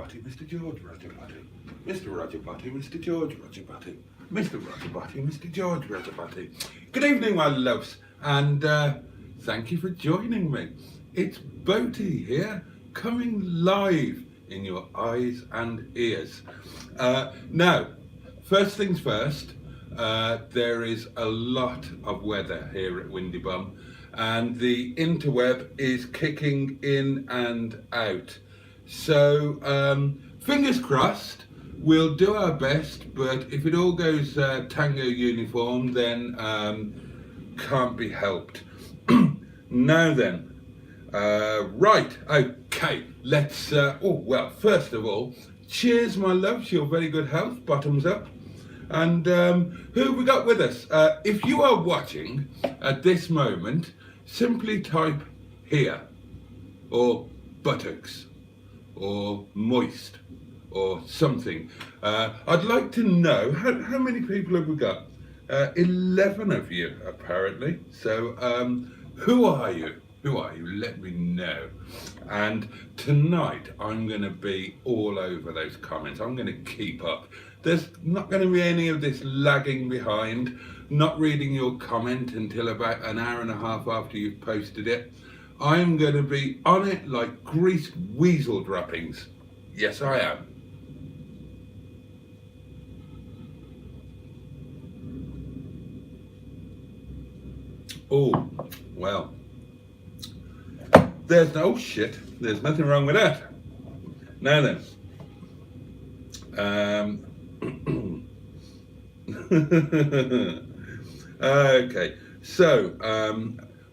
Rogerbotty, Mr. George Rogerbotty, Mr. Rogerbotty, Mr. George Rogerbotty, Mr. Rogerbotty, Mr. George Rogerbotty. Good evening, my loves, and thank you for joining me. It's Boaty here, coming live in your eyes and ears. Now, first things first, there is a lot of weather here at Windy Bum, and the interweb is kicking in and out. So fingers crossed, we'll do our best, but if it all goes tango uniform, then can't be helped. Now then, right, okay, let's, well, first of all, cheers my loves, your very good health, bottoms up. And who have we got with us? If you are watching at this moment, simply type here, or buttocks, or moist, or something. I'd like to know, how many people have we got? 11 of you, apparently. So, who are you? Who are you? Let me know. And tonight, I'm going to be all over those comments. I'm going to keep up. There's not going to be any of this lagging behind, not reading your comment until about an hour and a half after you've posted it. I'm going to be on it like greased weasel droppings. Yes, I am. Oh, well. There's no shit. There's nothing wrong with that. Now then. Okay, so,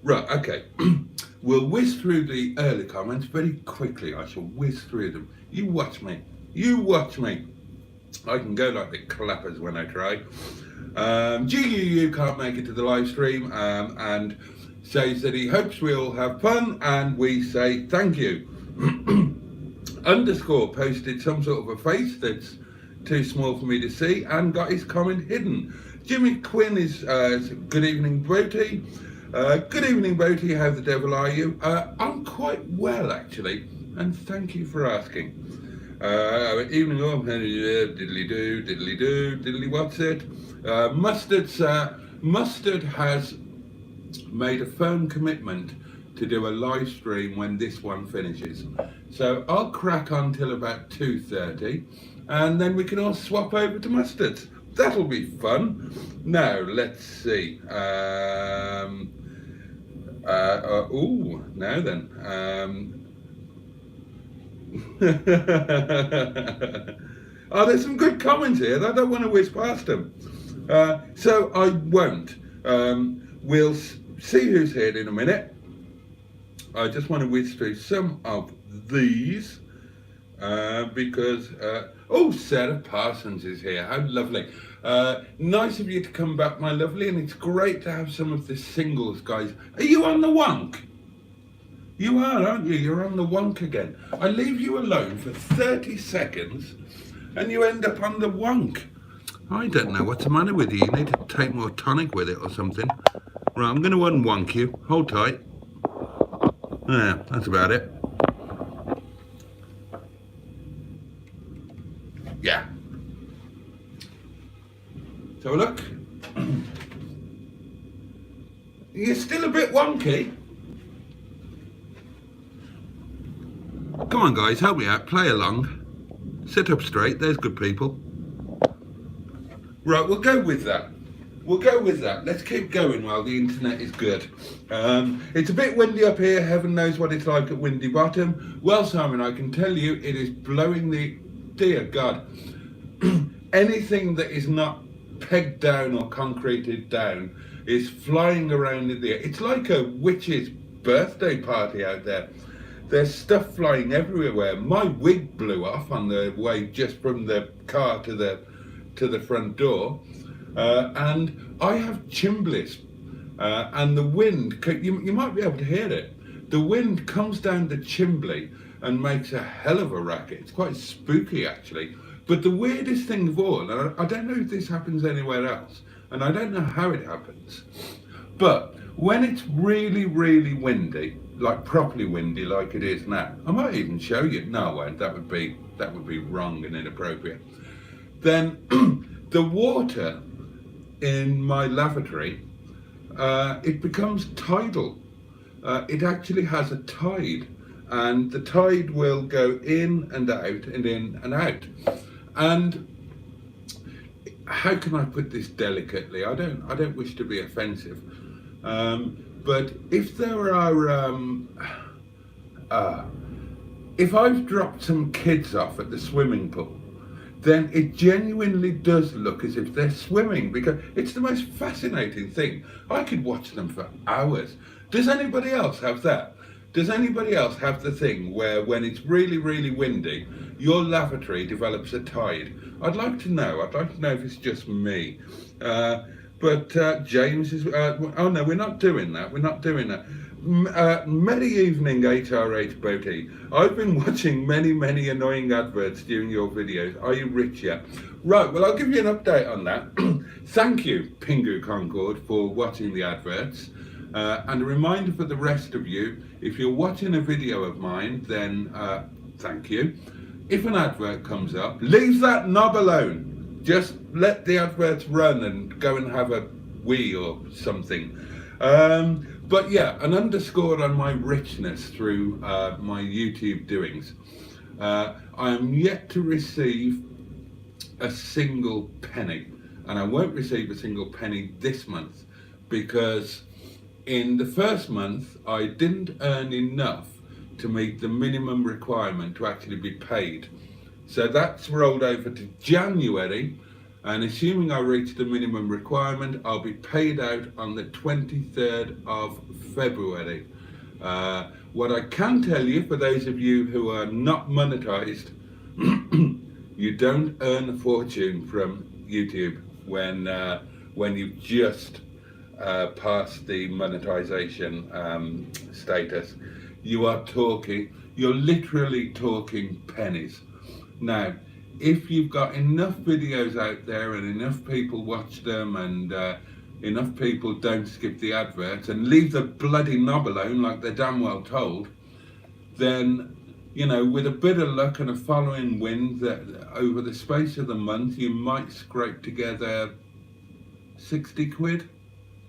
right, okay. We'll whiz through the early comments very quickly. I shall whiz through them. You watch me. You watch me. I can go like the clappers when I try. GUU can't make it to the live stream and says that he hopes we all have fun, and we say thank you. Underscore posted some sort of a face that's too small for me to see and got his comment hidden. Jimmy Quinn is good evening, Boaty. Good evening, Boaty. How the devil are you? I'm quite well, actually, and thank you for asking. Evening all, diddly do, diddly what's it? Mustard has made a firm commitment to do a live stream when this one finishes. So I'll crack on till about 2:30, and then we can all swap over to Mustard's. That'll be fun. Now, let's see. Now then. Oh, there's some good comments here. I don't want to whiz past them. So I won't. We'll see who's here in a minute. I just want to whiz through some of these because, Sarah Parsons is here. How lovely. Nice of you to come back, my lovely, and it's great to have some of the singles, guys. Are you on the wonk? You are, aren't you? You're on the wonk again. I leave you alone for 30 seconds and you end up on the wonk. I don't know what's the matter with you. You need to take more tonic with it or something. Right, I'm going to unwonk you. Hold tight. Yeah, that's about it. Yeah. So look. You're still a bit wonky. Come on, guys, help me out. Play along. Sit up straight. There's good people. Right, we'll go with that. We'll go with that. Let's keep going while the internet is good. It's a bit windy up here. Heaven knows what it's like at Windy Bottom. Well, Simon, I can tell you it is blowing the... Dear God. Anything that is not pegged down or concreted down is flying around in the air. It's like a witch's birthday party out there. There's stuff flying everywhere. My wig blew off on the way just from the car to the front door. And I have chimblies, and the wind, you might be able to hear it. The wind comes down the chimbley and makes a hell of a racket. It's quite spooky, actually. But the weirdest thing of all, and I don't know if this happens anywhere else, and I don't know how it happens, but when it's really, really windy, like properly windy like it is now, I might even show you. No, I won't. That would be That would be wrong and inappropriate. Then the water in my lavatory, it becomes tidal. It actually has a tide, and the tide will go in and out and in and out. And how can I put this delicately? I don't wish to be offensive, but if there are if I've dropped some kids off at the swimming pool, then it genuinely does look as if they're swimming, because it's the most fascinating thing. I could watch them for hours. Does anybody else have that? Does anybody else have the thing where when it's really, really windy, your lavatory develops a tide? I'd like to know if it's just me. But James is, oh no, we're not doing that. Merry evening, HRH Boaty. I've been watching many annoying adverts during your videos. Are you rich yet? Right, well, I'll give you an update on that. Thank you, Pingu Concord, for watching the adverts. And a reminder for the rest of you, if you're watching a video of mine, then thank you. If an advert comes up, leave that knob alone. Just let the adverts run and go and have a wee or something. But yeah, an underscore on my richness through my YouTube doings. I am yet to receive a single penny, and I won't receive a single penny this month, because in the first month I didn't earn enough to meet the minimum requirement to actually be paid. So that's rolled over to January, and assuming I reach the minimum requirement, I'll be paid out on the 23rd of February. What I can tell you, for those of you who are not monetized, you don't earn a fortune from YouTube when you've just passed the monetization status. You're literally talking pennies. Now, if you've got enough videos out there and enough people watch them, and enough people don't skip the adverts and leave the bloody knob alone like they're damn well told, then, you know, with a bit of luck and a following wind, that over the space of the month you might scrape together 60 quid,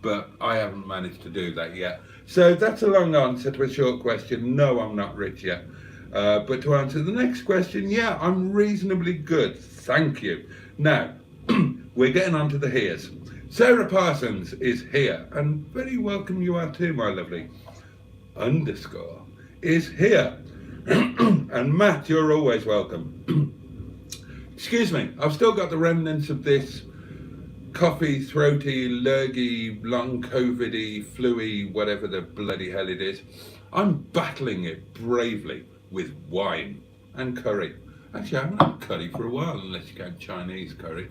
but I haven't managed to do that yet. So that's a long answer to a short question. No, I'm not rich yet. But to answer the next question, yeah, I'm reasonably good, thank you. Now, we're getting on to the heres. Sarah Parsons is here, and very welcome you are too, my lovely. Underscore is here. And Matt, you're always welcome. Excuse me, I've still got the remnants of this coffee, throaty, lurgy, long COVID-y, flu-y, whatever the bloody hell it is. I'm battling it bravely with wine and curry. Actually, I haven't had curry for a while, unless you count Chinese curry.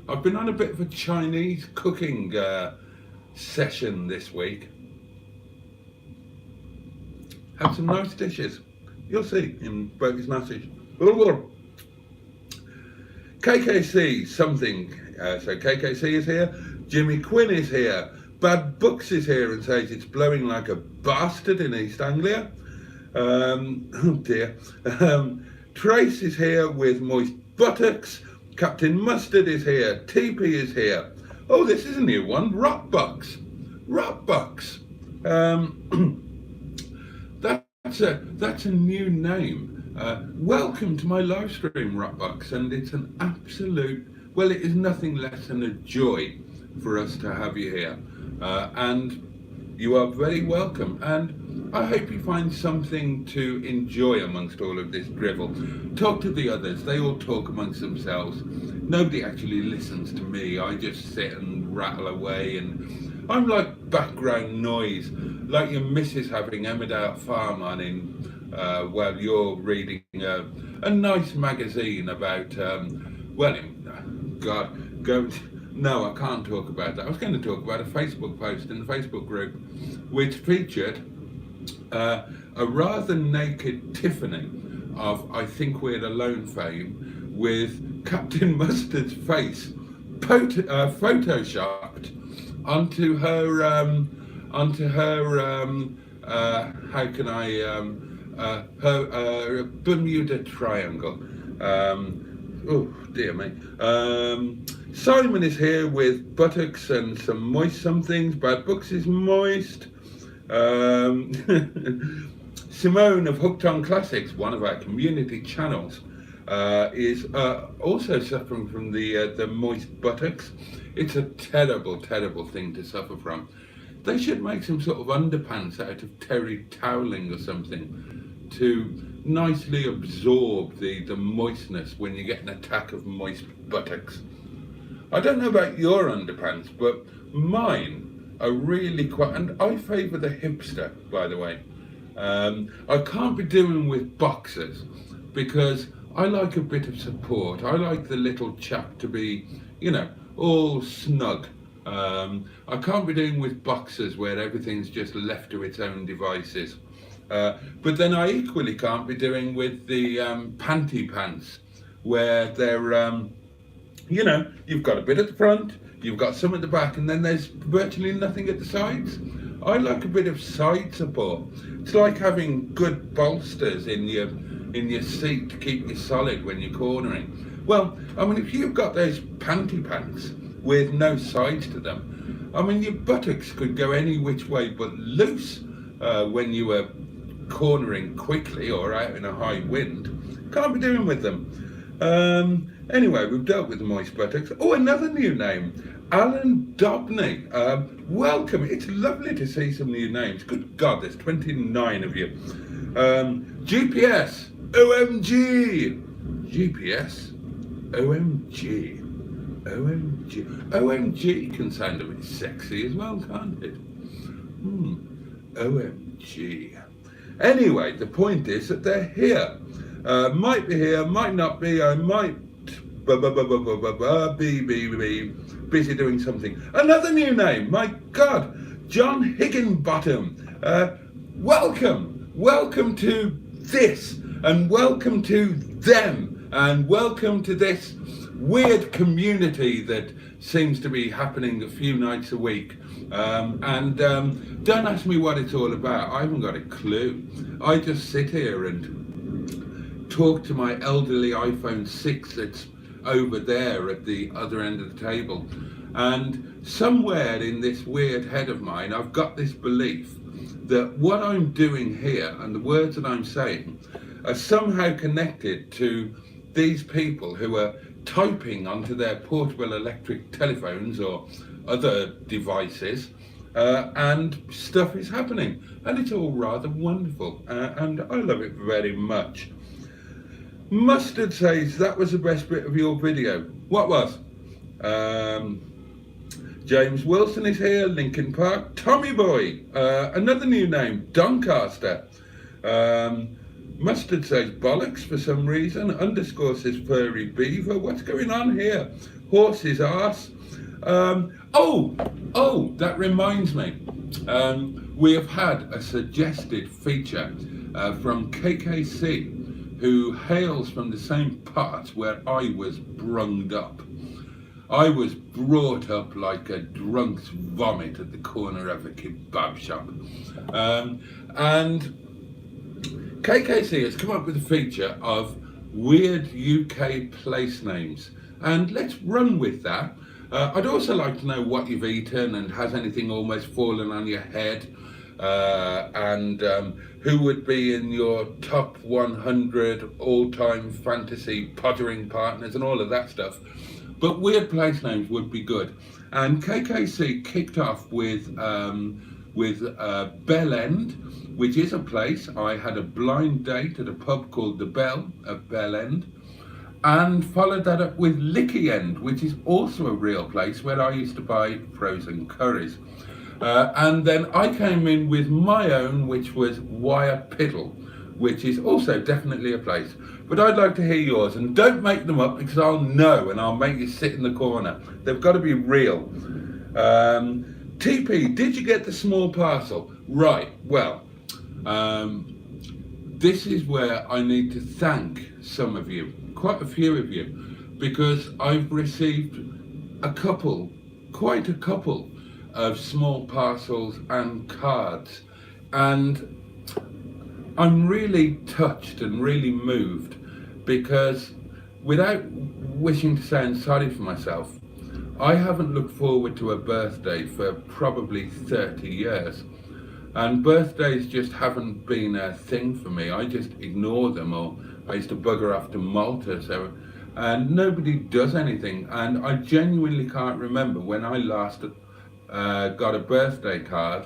I've been on a bit of a Chinese cooking session this week. Had some nice dishes. You'll see in Bertie's message. KKC something. So KKC is here. Jimmy Quinn is here. Bad Books is here and says it's blowing like a bastard in East Anglia. Oh dear. Trace is here with moist buttocks. Captain Mustard is here. TP is here. Oh, this is a new one. Rockbox. That's a new name. Welcome to my live stream, Rockbox, and it's an absolute, well, it is nothing less than a joy for us to have you here. And you are very welcome. And I hope you find something to enjoy amongst all of this drivel. Talk to the others. They all talk amongst themselves. Nobody actually listens to me. I just sit and rattle away, and I'm like background noise, like your missus having Emmerdale Farm on while you're reading a nice magazine about, no, I can't talk about that. I was going to talk about a Facebook post in the Facebook group which featured a rather naked Tiffany of I Think We're Alone fame, with Captain Mustard's face photoshopped onto her her Bermuda Triangle. Oh dear me. Simon is here with buttocks and some moist somethings. Bad Books is moist. Simone of Hooked on Classics, one of our community channels, is also suffering from the moist buttocks. It's a terrible, terrible thing to suffer from. They should make some sort of underpants out of terry toweling or something to nicely absorb the moistness when you get an attack of moist buttocks. I don't know about your underpants, but mine are really quite, and I favour the hipster, by the way. I can't be doing with boxers because I like a bit of support. I like the little chap to be, you know, all snug. I can't be doing with boxers where everything's just left to its own devices. But then I equally can't be doing with the panty pants where they're, you know, you've got a bit at the front, you've got some at the back, and then there's virtually nothing at the sides. I like a bit of side support. It's like having good bolsters in your seat to keep you solid when you're cornering. Well, I mean, if you've got those panty pants with no sides to them, I mean, your buttocks could go any which way but loose when you were cornering quickly or out in a high wind. Can't be doing with them. Anyway, we've dealt with the moist buttocks. Oh, another new name, Alan Dobney. Welcome. It's lovely to see some new names. Good God, there's 29 of you. GPS, OMG. GPS, OMG. OMG. OMG can sound a bit sexy as well, can't it? OMG. Anyway, the point is that they're here. Might be here, might not be. I might be busy doing something. Another new name, my God, John Higginbottom. Welcome to this, and welcome to them, and welcome to this weird community that seems to be happening a few nights a week. Don't ask me what it's all about. I haven't got a clue. I just sit here and talk to my elderly iPhone 6 that's over there at the other end of the table. And somewhere in this weird head of mine, I've got this belief that what I'm doing here and the words that I'm saying are somehow connected to these people who are typing onto their portable electric telephones or other devices, and stuff is happening, and it's all rather wonderful, and I love it very much. Mustard says that was the best bit of your video. What was? James Wilson is here. Linkin Park. Tommy Boy. Another new name. Doncaster. Mustard says bollocks for some reason. Underscore says furry beaver. What's going on here? Horse's arse. Oh, that reminds me. We have had a suggested feature from KKC, who hails from the same part where I was brunged up. I was brought up like a drunk's vomit at the corner of a kebab shop. And KKC has come up with a feature of weird UK place names. And let's run with that. I'd also like to know what you've eaten and has anything almost fallen on your head. And who would be in your top 100 all-time fantasy pottering partners and all of that stuff. But weird place names would be good. And KKC kicked off with Bell End, which is a place. I had a blind date at a pub called The Bell at Bell End, and followed that up with Licky End, which is also a real place where I used to buy frozen curries. And then I came in with my own, which was Wire Piddle, which is also definitely a place. But I'd like to hear yours, and don't make them up because I'll know and I'll make you sit in the corner. They've got to be real. TP, did you get the small parcel? Right, well, this is where I need to thank some of you, quite a few of you, because I've received quite a couple of small parcels and cards, and I'm really touched and really moved, because without wishing to sound sorry for myself, I haven't looked forward to a birthday for probably 30 years. And birthdays just haven't been a thing for me. I just ignore them, or I used to bugger off to Malta, and nobody does anything. And I genuinely can't remember when I last got a birthday card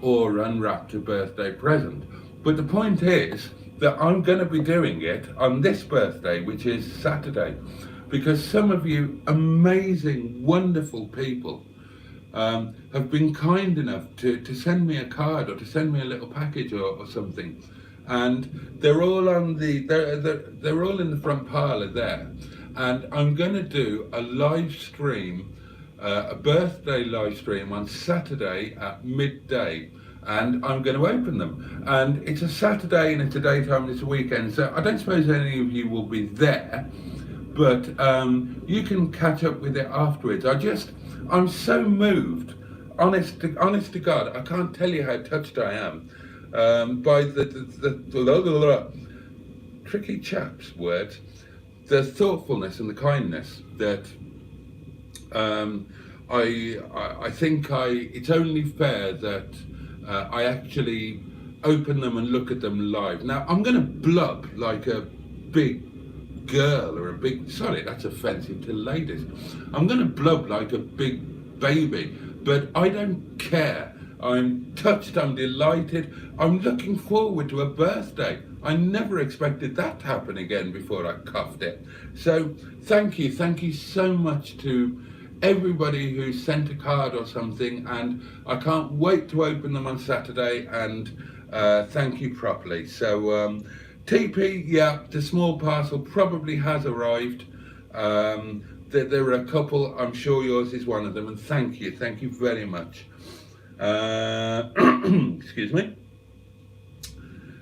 or unwrapped a birthday present. But the point is that I'm going to be doing it on this birthday, which is Saturday, because some of you amazing, wonderful people have been kind enough to send me a card or to send me a little package or something, and they're all on they're all in the front parlour there, and I'm going to do a live stream, a birthday live stream on Saturday at midday, and I'm going to open them. And it's a Saturday and it's a daytime and it's a weekend, so I don't suppose any of you will be there, but you can catch up with it afterwards. I'm so moved, honest to God, I can't tell you how touched I am by the tricky chap's words, the thoughtfulness and the kindness that I think it's only fair that I actually open them and look at them live. Now, I'm going to blub like a big girl or sorry, that's offensive to ladies. I'm going to blub like a big baby, but I don't care. I'm touched, I'm delighted, I'm looking forward to a birthday. I never expected that to happen again before I coughed it. So thank you so much to everybody who sent a card or something, and I can't wait to open them on Saturday and thank you properly. So TP, yeah, the small parcel probably has arrived. There are a couple, I'm sure yours is one of them, and thank you very much. Excuse me.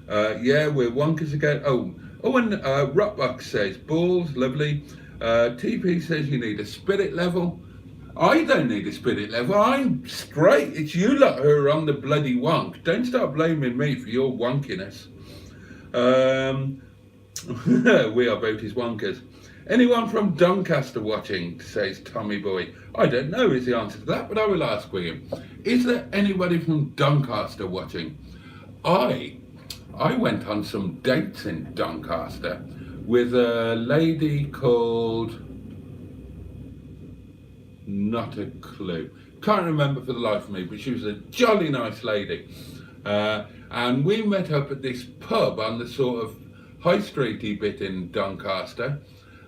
Yeah, we're wonkers again. And Rockbox says, balls, lovely. TP says you need a spirit level. I don't need a spirit level, I'm straight. It's you lot who are on the bloody wonk. Don't start blaming me for your wonkiness. We are both his wonkers. Anyone from Doncaster watching, says Tommy Boy. I don't know is the answer to that, but I will ask William. Is there anybody from Doncaster watching? I went on some dates in Doncaster with a lady called, not a clue. Can't remember for the life of me, but she was a jolly nice lady. And we met up at this pub on the sort of high streety bit in Doncaster.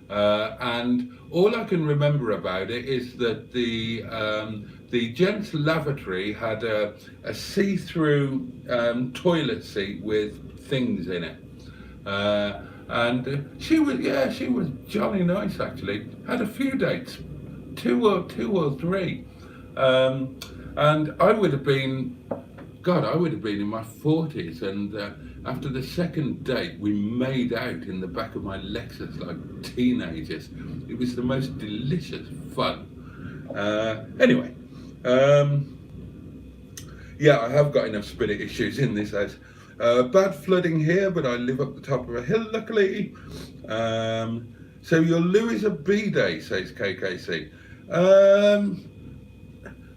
And all I can remember about it is that the gents' lavatory had a see-through toilet seat with things in it. And she was jolly nice actually. Had a few dates, two or three. And I would have been in my 40s, and after the second date, we made out in the back of my Lexus like teenagers. It was the most delicious fun. Anyway, yeah, I have got enough spirit issues in this house. Bad flooding here, but I live up the top of a hill, luckily. So your loo is a B-day, says KKC.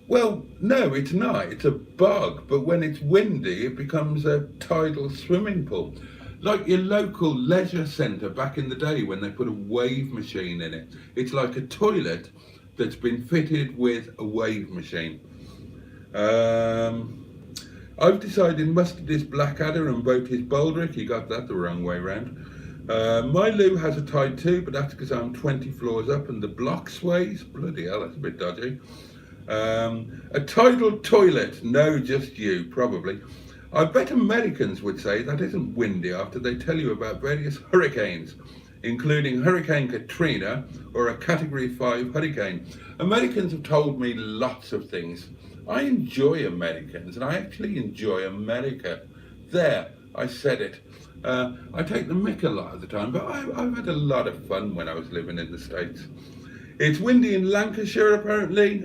Well, no, it's not. It's a bog, but when it's windy, it becomes a tidal swimming pool. Like your local leisure centre back in the day when they put a wave machine in it. It's like a toilet that's been fitted with a wave machine. I've decided Mustard is Blackadder and Boat is Baldrick. He got that the wrong way round. My loo has a tide too, but that's because I'm 20 floors up and the block sways. Bloody hell, that's a bit dodgy. A tidal toilet, no, just you, probably. I bet Americans would say that isn't windy after they tell you about various hurricanes, including Hurricane Katrina or a Category 5 hurricane. Americans have told me lots of things. I enjoy Americans, and I actually enjoy America. There, I said it. I take the mick a lot of the time, but I've had a lot of fun when I was living in the States. It's windy in Lancashire, apparently.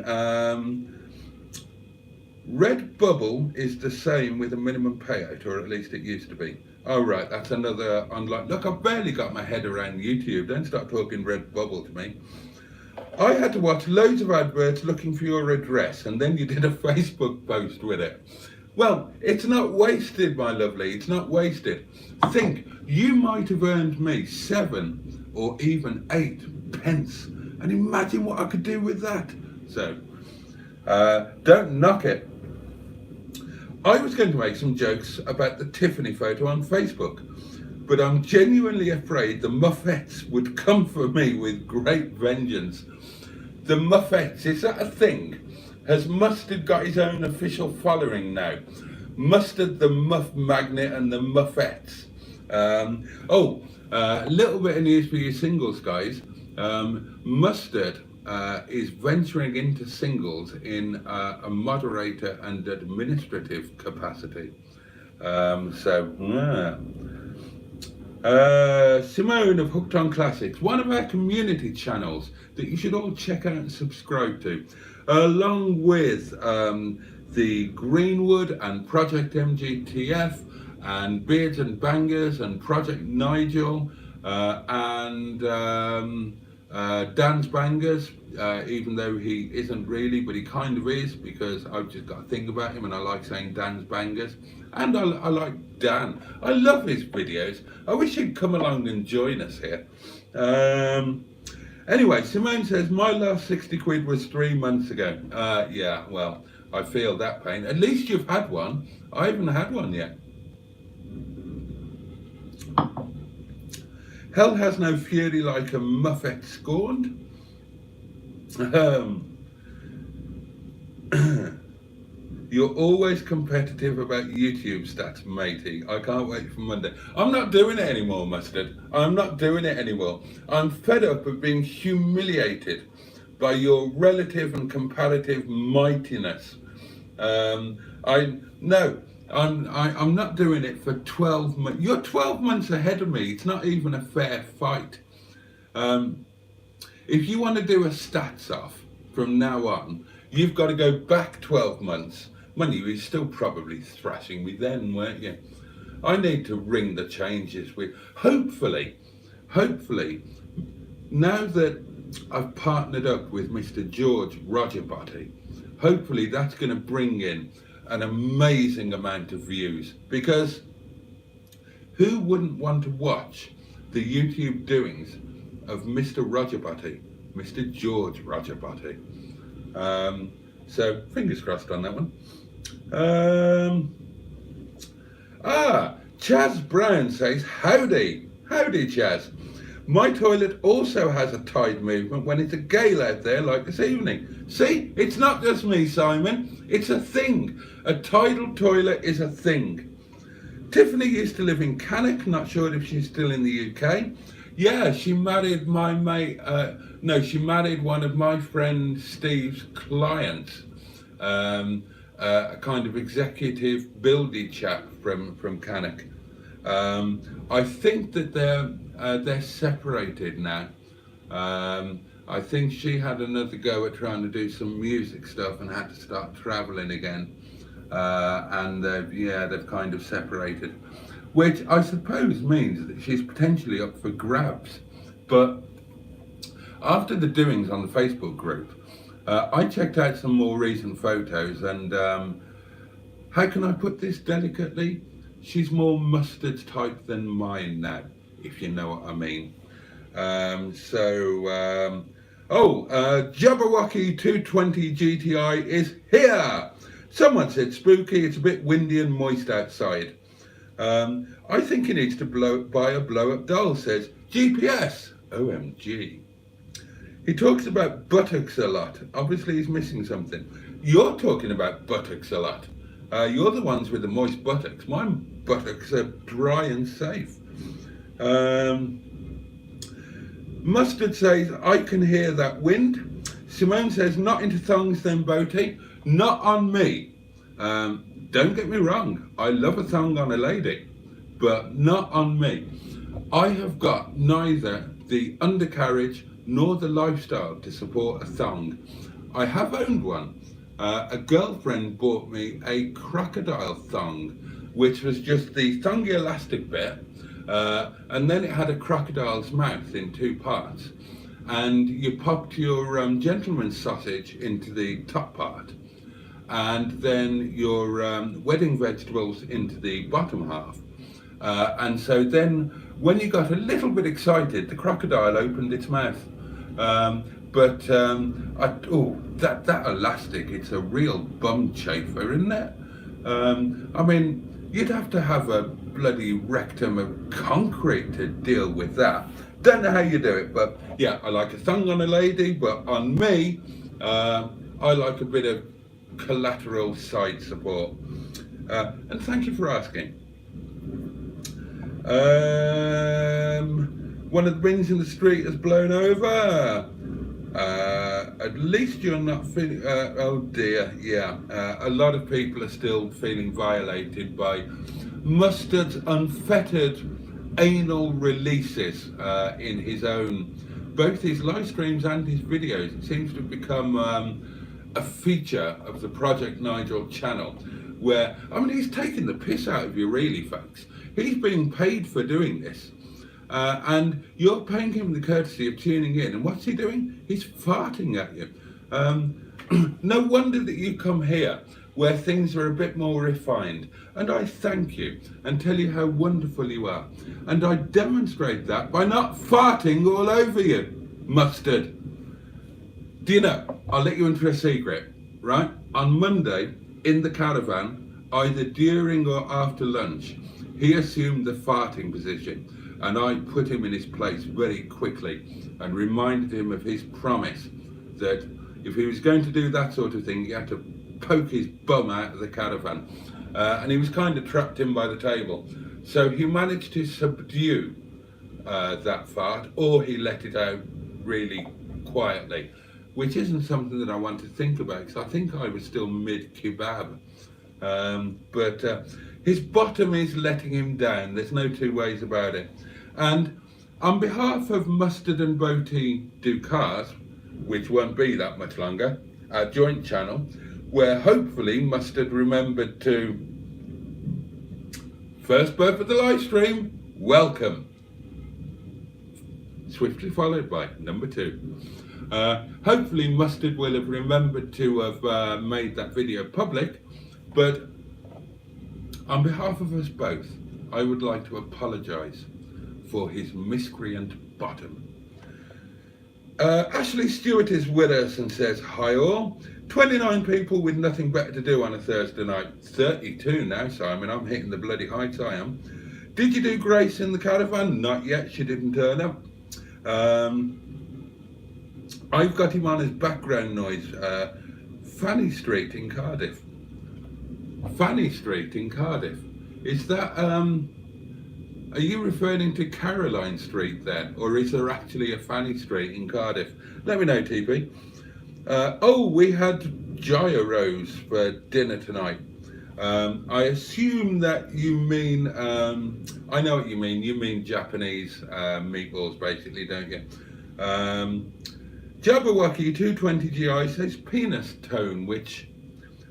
Red Bubble is the same with a minimum payout, or at least it used to be. Oh, right, that's another online. Look, I've barely got my head around YouTube. Don't start talking red bubble to me. I had to watch loads of adverts looking for your address, and then you did a Facebook post with it. Well, it's not wasted, my lovely. It's not wasted. Think, you might have earned me 7 or even 8 pence. And imagine what I could do with that. So, don't knock it. I was going to make some jokes about the Tiffany photo on Facebook, but I'm genuinely afraid the Muffettes would come for me with great vengeance. The Muffettes, is that a thing? Has Mustard got his own official following now? Mustard, the Muff Magnet, and the Muffettes. A little bit of news for you singles guys. Mustard is venturing into singles in a moderator and administrative capacity. Simone of Hooked on Classics, one of our community channels that you should all check out and subscribe to, along with the Greenwood and Project MGTF and Beards and Bangers and Project Nigel and Dan's Bangers, even though he isn't really, but he kind of is, because I've just got a thing about him and I like saying Dan's Bangers. And I like Dan. I love his videos. I wish he'd come along and join us here. Anyway, Simone says, my last 60 quid was 3 months ago. Yeah, well, I feel that pain. At least you've had one. I haven't had one yet. Hell has no fury like a Muffet scorned. You're always competitive about YouTube stats, matey. I can't wait for Monday. I'm not doing it anymore, Mustard. I'm not doing it anymore. I'm fed up of being humiliated by your relative and comparative mightiness. I'm not doing it for 12 months. You're 12 months ahead of me. It's not even a fair fight. If you want to do a stats off from now on, you've got to go back 12 months. Mind you, you're still probably thrashing me then, weren't you? I need to ring the changes with, hopefully, now that I've partnered up with Mr. George Rogerbotty, hopefully that's going to bring in an amazing amount of views, because who wouldn't want to watch the YouTube doings of Mr. Rogerbotty, Mr. George Rogerbotty? So fingers crossed on that one. Chaz Brown says, howdy Chaz. My toilet also has a tide movement when it's a gale out there like this evening. See, it's not just me, Simon, it's a thing. A tidal toilet is a thing. Tiffany used to live in Cannock, not sure if she's still in the UK. Yeah, she married my mate, she married one of my friend Steve's clients, a kind of executive buildy chap from Cannock. I think that they're separated now. I think she had another go at trying to do some music stuff and had to start traveling again. And they've kind of separated, which I suppose means that she's potentially up for grabs. But after the doings on the Facebook group, I checked out some more recent photos, and how can I put this delicately? She's more Mustard's type than mine now, if you know what I mean. Jabberwocky 220 GTI is here. Someone said spooky, it's a bit windy and moist outside. I think he needs to buy a blow-up doll, says GPS. OMG. He talks about buttocks a lot. Obviously he's missing something. You're talking about buttocks a lot. You're the ones with the moist buttocks. My buttocks are dry and safe. Mustard says, I can hear that wind. Simone says, not into thongs then, Boaty. Not on me. Don't get me wrong, I love a thong on a lady, but not on me. I have got neither the undercarriage nor the lifestyle to support a thong. I have owned one. A girlfriend bought me a crocodile thong which was just the thongy elastic bit, and then it had a crocodile's mouth in two parts, and you popped your gentleman's sausage into the top part, and then your wedding vegetables into the bottom half. And so then when you got a little bit excited, the crocodile opened its mouth. That elastic, it's a real bum chafer, isn't it? I mean, you'd have to have a bloody rectum of concrete to deal with that. Don't know how you do it, but yeah, I like a thong on a lady, but on me, I like a bit of collateral side support. And thank you for asking. One of the bins in the street has blown over. At least you're not feeling, oh dear, yeah. A lot of people are still feeling violated by Mustard's unfettered anal releases in his own, both his live streams and his videos. It seems to have become a feature of the Project Nigel channel, where, I mean, he's taking the piss out of you really, folks. He's being paid for doing this. And you're paying him the courtesy of tuning in, and what's he doing? He's farting at you. No wonder that you come here where things are a bit more refined, and I thank you and tell you how wonderful you are, and I demonstrate that by not farting all over you, Mustard. Do you know, I'll let you into a secret, right? On Monday in the caravan, either during or after lunch, he assumed the farting position, and I put him in his place very quickly and reminded him of his promise that if he was going to do that sort of thing, he had to poke his bum out of the caravan. And he was kind of trapped in by the table. So he managed to subdue that fart, or he let it out really quietly, which isn't something that I want to think about, because I think I was still mid-kebab. But his bottom is letting him down. There's no two ways about it. And on behalf of Mustard and Boaty Do Cars, which won't be that much longer, our joint channel, where hopefully Mustard remembered to, first burp of the live stream, welcome. Swiftly followed by number 2. Hopefully Mustard will have remembered to have made that video public, but on behalf of us both, I would like to apologise for his miscreant bottom. Ashley Stewart is with us and says, hi all. 29 people with nothing better to do on a Thursday night. 32 now, Simon. I'm hitting the bloody heights, I am. Did you do Grace in the caravan? Not yet, she didn't turn up. I've got him on as background noise. Fanny Street in Cardiff. Fanny Street in Cardiff. Is that, are you referring to Caroline Street there? Or is there actually a Fanny Street in Cardiff? Let me know, TP. Oh, we had gyros for dinner tonight. I assume that you mean, I know what you mean Japanese meatballs basically, don't you? Jabberwocky 220 GI says penis tone, which,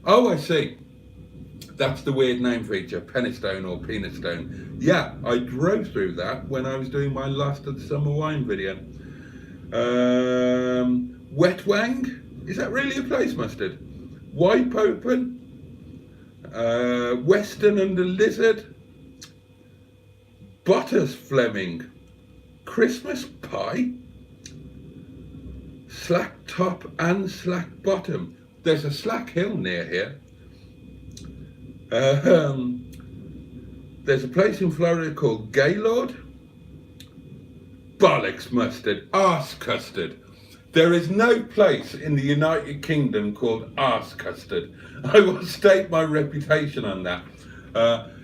oh, I see. That's the weird name feature, penistone or penis stone. Yeah, I drove through that when I was doing my last of the summer wine video. Wet Wang, is that really a place, Mustard? Wipe Open, Western Under Lizard, Butters Fleming, Christmas Pie, Slack Top and Slack Bottom. There's a Slack Hill near here. There's a place in Florida called Gaylord. Bollocks, Mustard. Arse Custard. There is no place in the United Kingdom called Arse Custard. I will stake my reputation on that.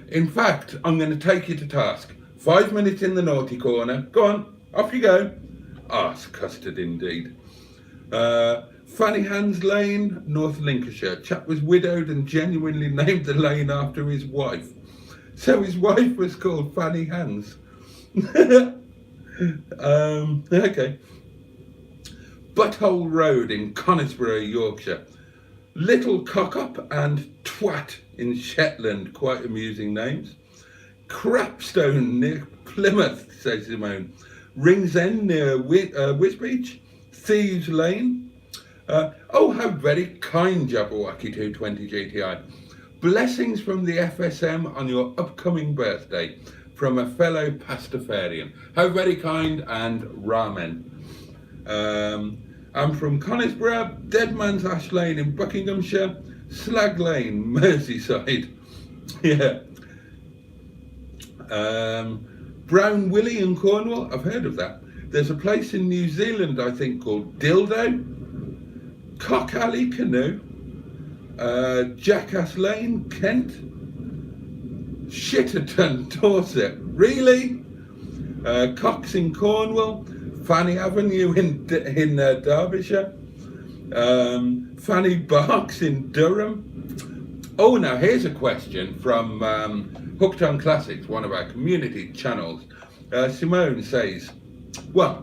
In fact, I'm going to take you to task. 5 minutes in the naughty corner. Go on, off you go. Arse Custard indeed. Fanny Hands Lane, North Lincolnshire. Chap was widowed and genuinely named the lane after his wife. So his wife was called Fanny Hands. Okay. Butthole Road in Conisborough, Yorkshire. Little Cock-Up and Twat in Shetland, quite amusing names. Crapstone near Plymouth, says Simone. Ringsend near Wisbeach. Thieves Lane. Oh, how very kind, Jabberwocky 220 GTI. Blessings from the FSM on your upcoming birthday from a fellow pastafarian. How very kind, and ramen. I'm from Conisborough, Deadman's Ash Lane in Buckinghamshire, Slag Lane, Merseyside. Yeah. Brown Willie in Cornwall, I've heard of that. There's a place in New Zealand, I think, called Dildo. Cock Alley Canoe. Jackass Lane, Kent. Shitterton, Dorset. Really? Cox in Cornwall. Fanny Avenue in Derbyshire. Fanny Barks in Durham. Oh, now here's a question from Hooked on Classics, one of our community channels. Simone says,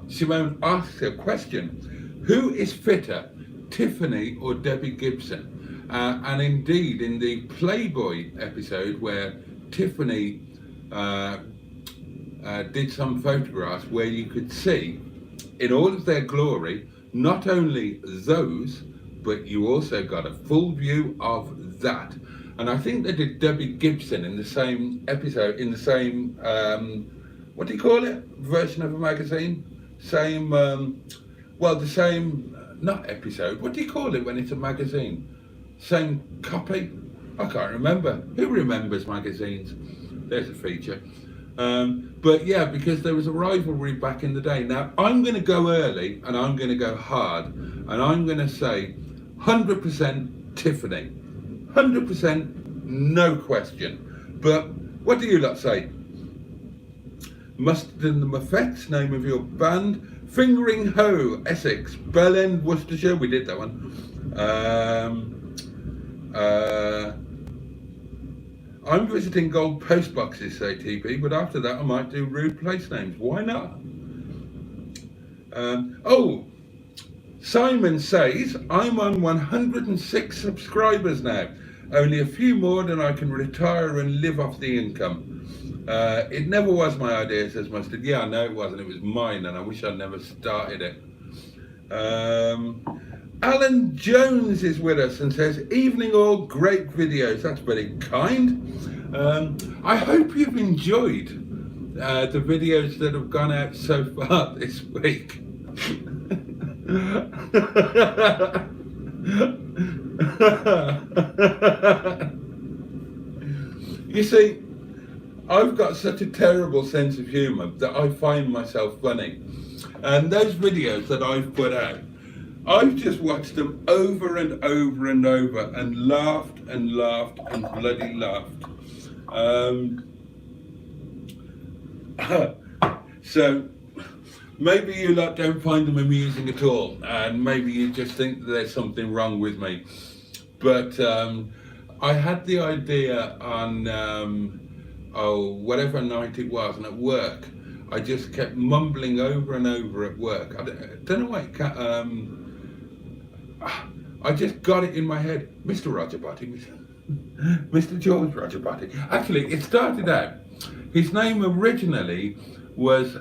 Simone asks a question. Who is fitter, Tiffany or Debbie Gibson? And indeed, in the Playboy episode where Tiffany did some photographs where you could see in all of their glory, not only those, but you also got a full view of that. And I think they did Debbie Gibson in the same episode, in the same, what do you call it? Version of a magazine? Same, the same, not episode, what do you call it when it's a magazine? Same copy? I can't remember. Who remembers magazines? There's a feature. But yeah, because there was a rivalry back in the day. Now, I'm going to go early and I'm going to go hard. And I'm going to say 100% Tiffany. 100%, no question. But what do you lot say? Mustard and the Muffets, name of your band. Fingering Hoe, Essex. Bell End, Worcestershire, we did that one. I'm visiting gold post boxes, say TP, but after that I might do rude place names. Why not? Simon says, I'm on 106 subscribers now. Only a few more than I can retire and live off the income. It never was my idea, says Mustard. Yeah, I know it wasn't. It was mine, and I wish I'd never started it. Alan Jones is with us and says, evening all, great videos. That's very kind. I hope you've enjoyed the videos that have gone out so far this week. You see, I've got such a terrible sense of humour that I find myself funny. And those videos that I've put out, I've just watched them over and over and over and laughed and laughed and bloody laughed. So maybe you lot don't find them amusing at all, and maybe you just think that there's something wrong with me. But I had the idea on whatever night it was, and at work I just kept mumbling over and over at work. I don't know why it can't, I just got it in my head, Mr. Rogerbotty, Mr. George Rogerbotty. Actually, it started out, his name originally was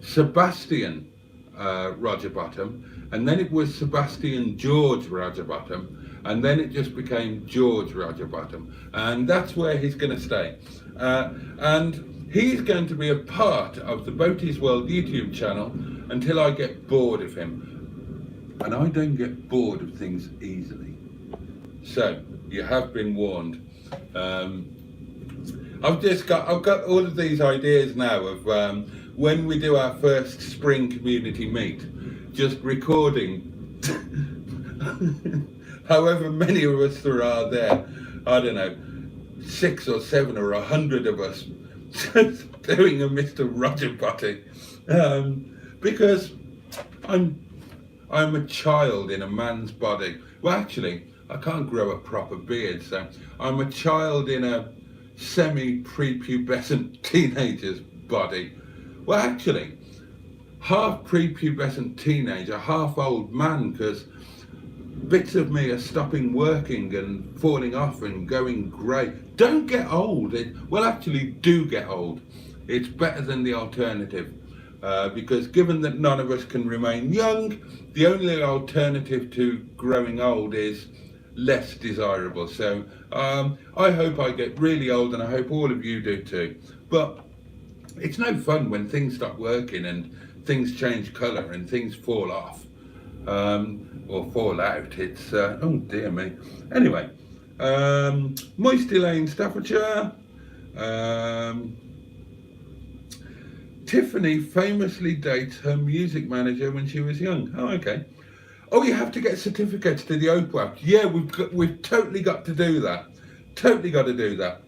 Sebastian Rogerbottom, and then it was Sebastian George Rogerbottom, and then it just became George Rogerbottom, and that's where he's going to stay. And he's going to be a part of the Boaty's World YouTube channel until I get bored of him. And I don't get bored of things easily. So, you have been warned. I've got all of these ideas now of when we do our first spring community meet, just recording however many of us there are there, I don't know, 6 or 7 or 100 of us just doing a Mr. Rogerbotty, because I'm a child in a man's body. Well, actually, I can't grow a proper beard, so I'm a child in a semi-prepubescent teenager's body. Well, actually, half prepubescent teenager, half old man, because bits of me are stopping working and falling off and going grey. Don't get old. Well, actually, do get old. It's better than the alternative. Because given that none of us can remain young, the only alternative to growing old is less desirable. So I hope I get really old, and I hope all of you do too. But it's no fun when things stop working and things change colour and things fall off or fall out. It's oh dear me. Anyway, Moisty Lane, Staffordshire. Tiffany famously dates her music manager when she was young. Oh, okay. Oh, you have to get certificates to the OPSWAP. Yeah, we've totally got to do that. Totally got to do that.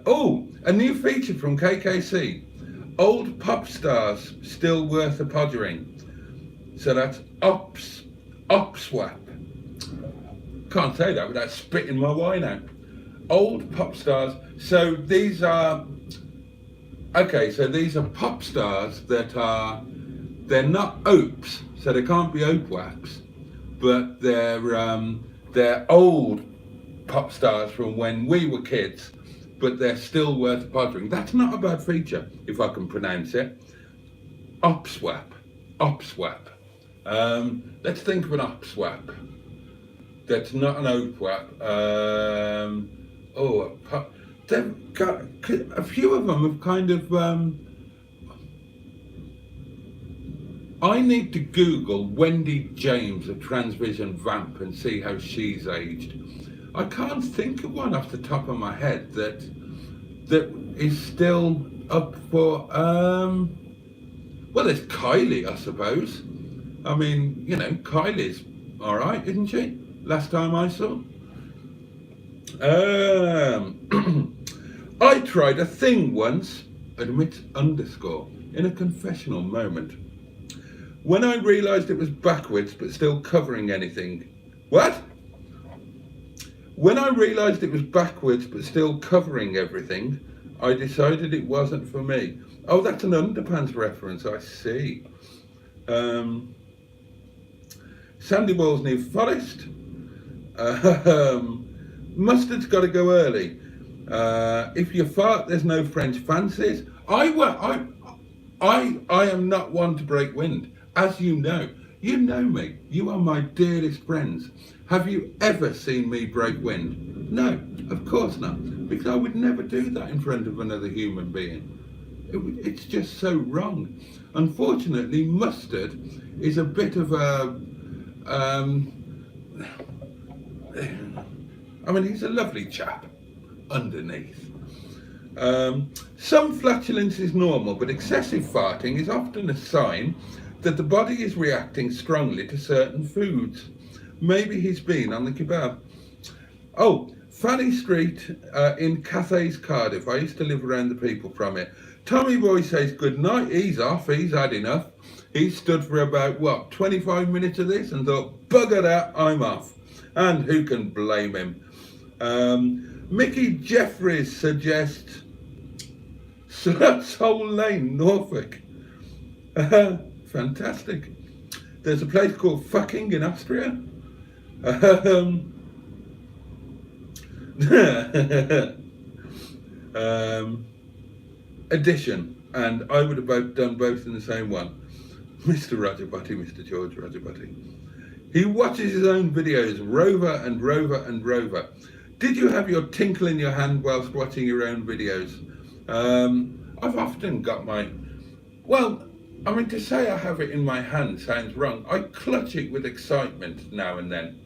Oh, a new feature from KKC. Old pop stars still worth a podgering. So that's OPSWAP. Can't say that without spitting my wine out. Old pop stars. So these are... Okay, so these are pop stars that they're not OPS, so they can't be OPWAPs, but they're old pop stars from when we were kids, but they're still worth podgering. That's not a bad feature, if I can pronounce it. OPSWAP. Let's think of an OPSWAP. That's not an OPWAP. They've got a few of them have kind of. I need to Google Wendy James, a Transvision vamp, and see how she's aged. I can't think of one off the top of my head that is still up for. Well, there's Kylie, I suppose. I mean, you know, Kylie's all right, isn't she? Last time I saw. I tried a thing once, admits underscore, in a confessional moment. When I realised it was backwards but still covering anything. What? When I realised it was backwards but still covering everything, I decided it wasn't for me. Oh, that's an underpants reference, I see. Sandy Ball's New Forest. Mustard's got to go early. If you fart, there's no French fancies. I am not one to break wind, as you know. You know me. You are my dearest friends. Have you ever seen me break wind? No, of course not, because I would never do that in front of another human being. It's just so wrong. Unfortunately, Mustard is a bit of a... I mean, he's a lovely chap underneath. Some flatulence is normal, but excessive farting is often a sign that the body is reacting strongly to certain foods. Maybe he's been on the kebab. Oh, Fanny Street in Cathays, Cardiff. I used to live around the people from it. Tommy Boy says good night. He's off. He's had enough. He stood for about, 25 minutes of this and thought, bugger that, I'm off. And who can blame him? Mickey Jeffries suggests Sluts Hole Lane, Norfolk. Fantastic. There's a place called Fucking in Austria. Addition, and I would have done both in the same one. Mr. Rogerbotty, Mr. George Rogerbotty. He watches his own videos, Rover and Rover and Rover. Did you have your tinkle in your hand whilst watching your own videos? I've often got my... Well, I mean, to say I have it in my hand sounds wrong. I clutch it with excitement now and then.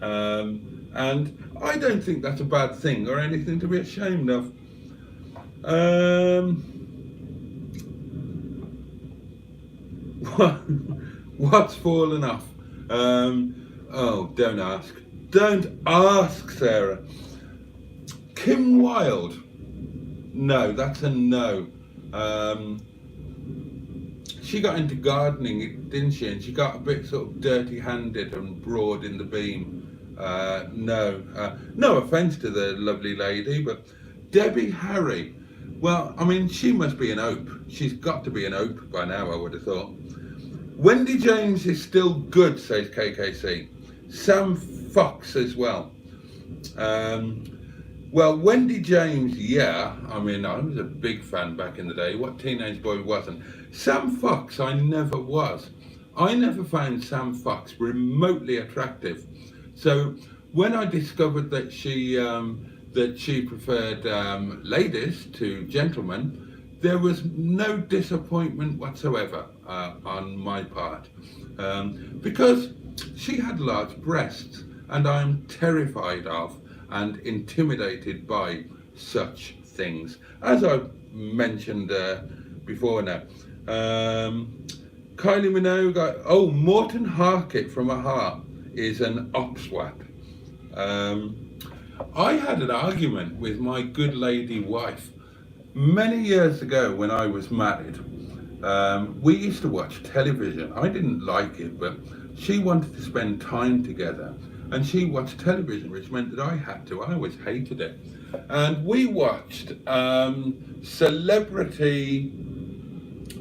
And I don't think that's a bad thing or anything to be ashamed of. What's fallen off? Oh, don't ask. Don't ask, Sarah. Kim Wilde. No, that's a no. She got into gardening, didn't she? And she got a bit sort of dirty-handed and broad in the beam. No. No offence to the lovely lady, but Debbie Harry. Well, I mean, she must be an ope. She's got to be an ope by now, I would have thought. Wendy James is still good, says KKC. Sam Fox as well. Well, Wendy James, yeah. I mean, I was a big fan back in the day. What teenage boy wasn't? Sam Fox, I never was. I never found Sam Fox remotely attractive. So when I discovered that she preferred ladies to gentlemen, there was no disappointment whatsoever on my part, because she had large breasts, and I'm terrified of and intimidated by such things, as I mentioned before now. Kylie Minogue, oh, Morton Harkett from Aha is an OPSWAP. I had an argument with my good lady wife many years ago when I was married. We used to watch television. I didn't like it, but she wanted to spend time together, and she watched television, which meant that I had to. I always hated it. And we watched celebrity,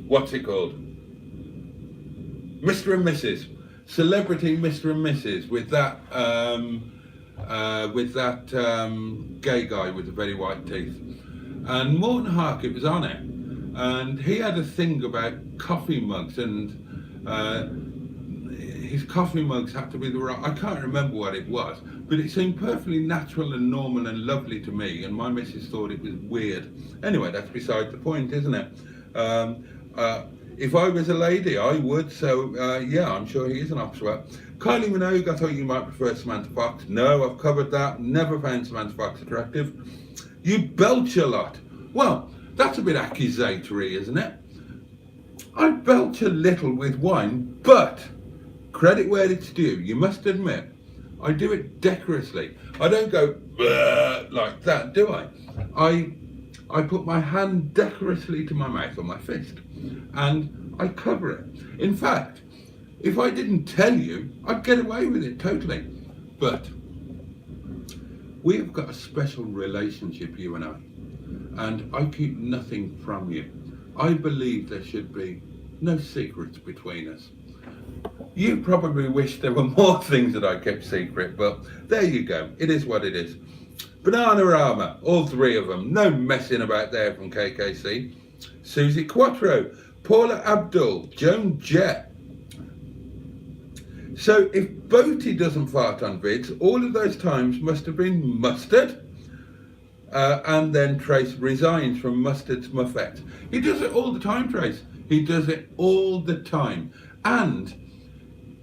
what's it called? Mr. and Mrs. Celebrity Mr. and Mrs. with that gay guy with the very white teeth. And Morton Harkett was on it, and he had a thing about coffee mugs, and his coffee mugs had to be the right, I can't remember what it was, but it seemed perfectly natural and normal and lovely to me, and my missus thought it was weird. Anyway, that's beside the point, isn't it? If I was a lady, I would, so yeah, I'm sure he is an OPSWAP. Kylie Minogue, I thought you might prefer Samantha Fox. No, I've covered that, never found Samantha Fox attractive. You belch a lot. Well, that's a bit accusatory, isn't it? I belch a little with wine, but credit where it's due. You must admit, I do it decorously. I don't go like that, do I? I put my hand decorously to my mouth or my fist, and I cover it. In fact, if I didn't tell you, I'd get away with it totally. But we have got a special relationship, you and I keep nothing from you. I believe there should be no secrets between us. You probably wish there were more things that I kept secret, but there you go. It is what it is. Bananarama, all three of them. No messing about there from KKC. Susie Quattro, Paula Abdul, Joan Jett. So if Boaty doesn't fart on vids, all of those times must have been Mustard. And then Trace resigns from Mustard's Muffet. He does it all the time, Trace. He does it all the time. And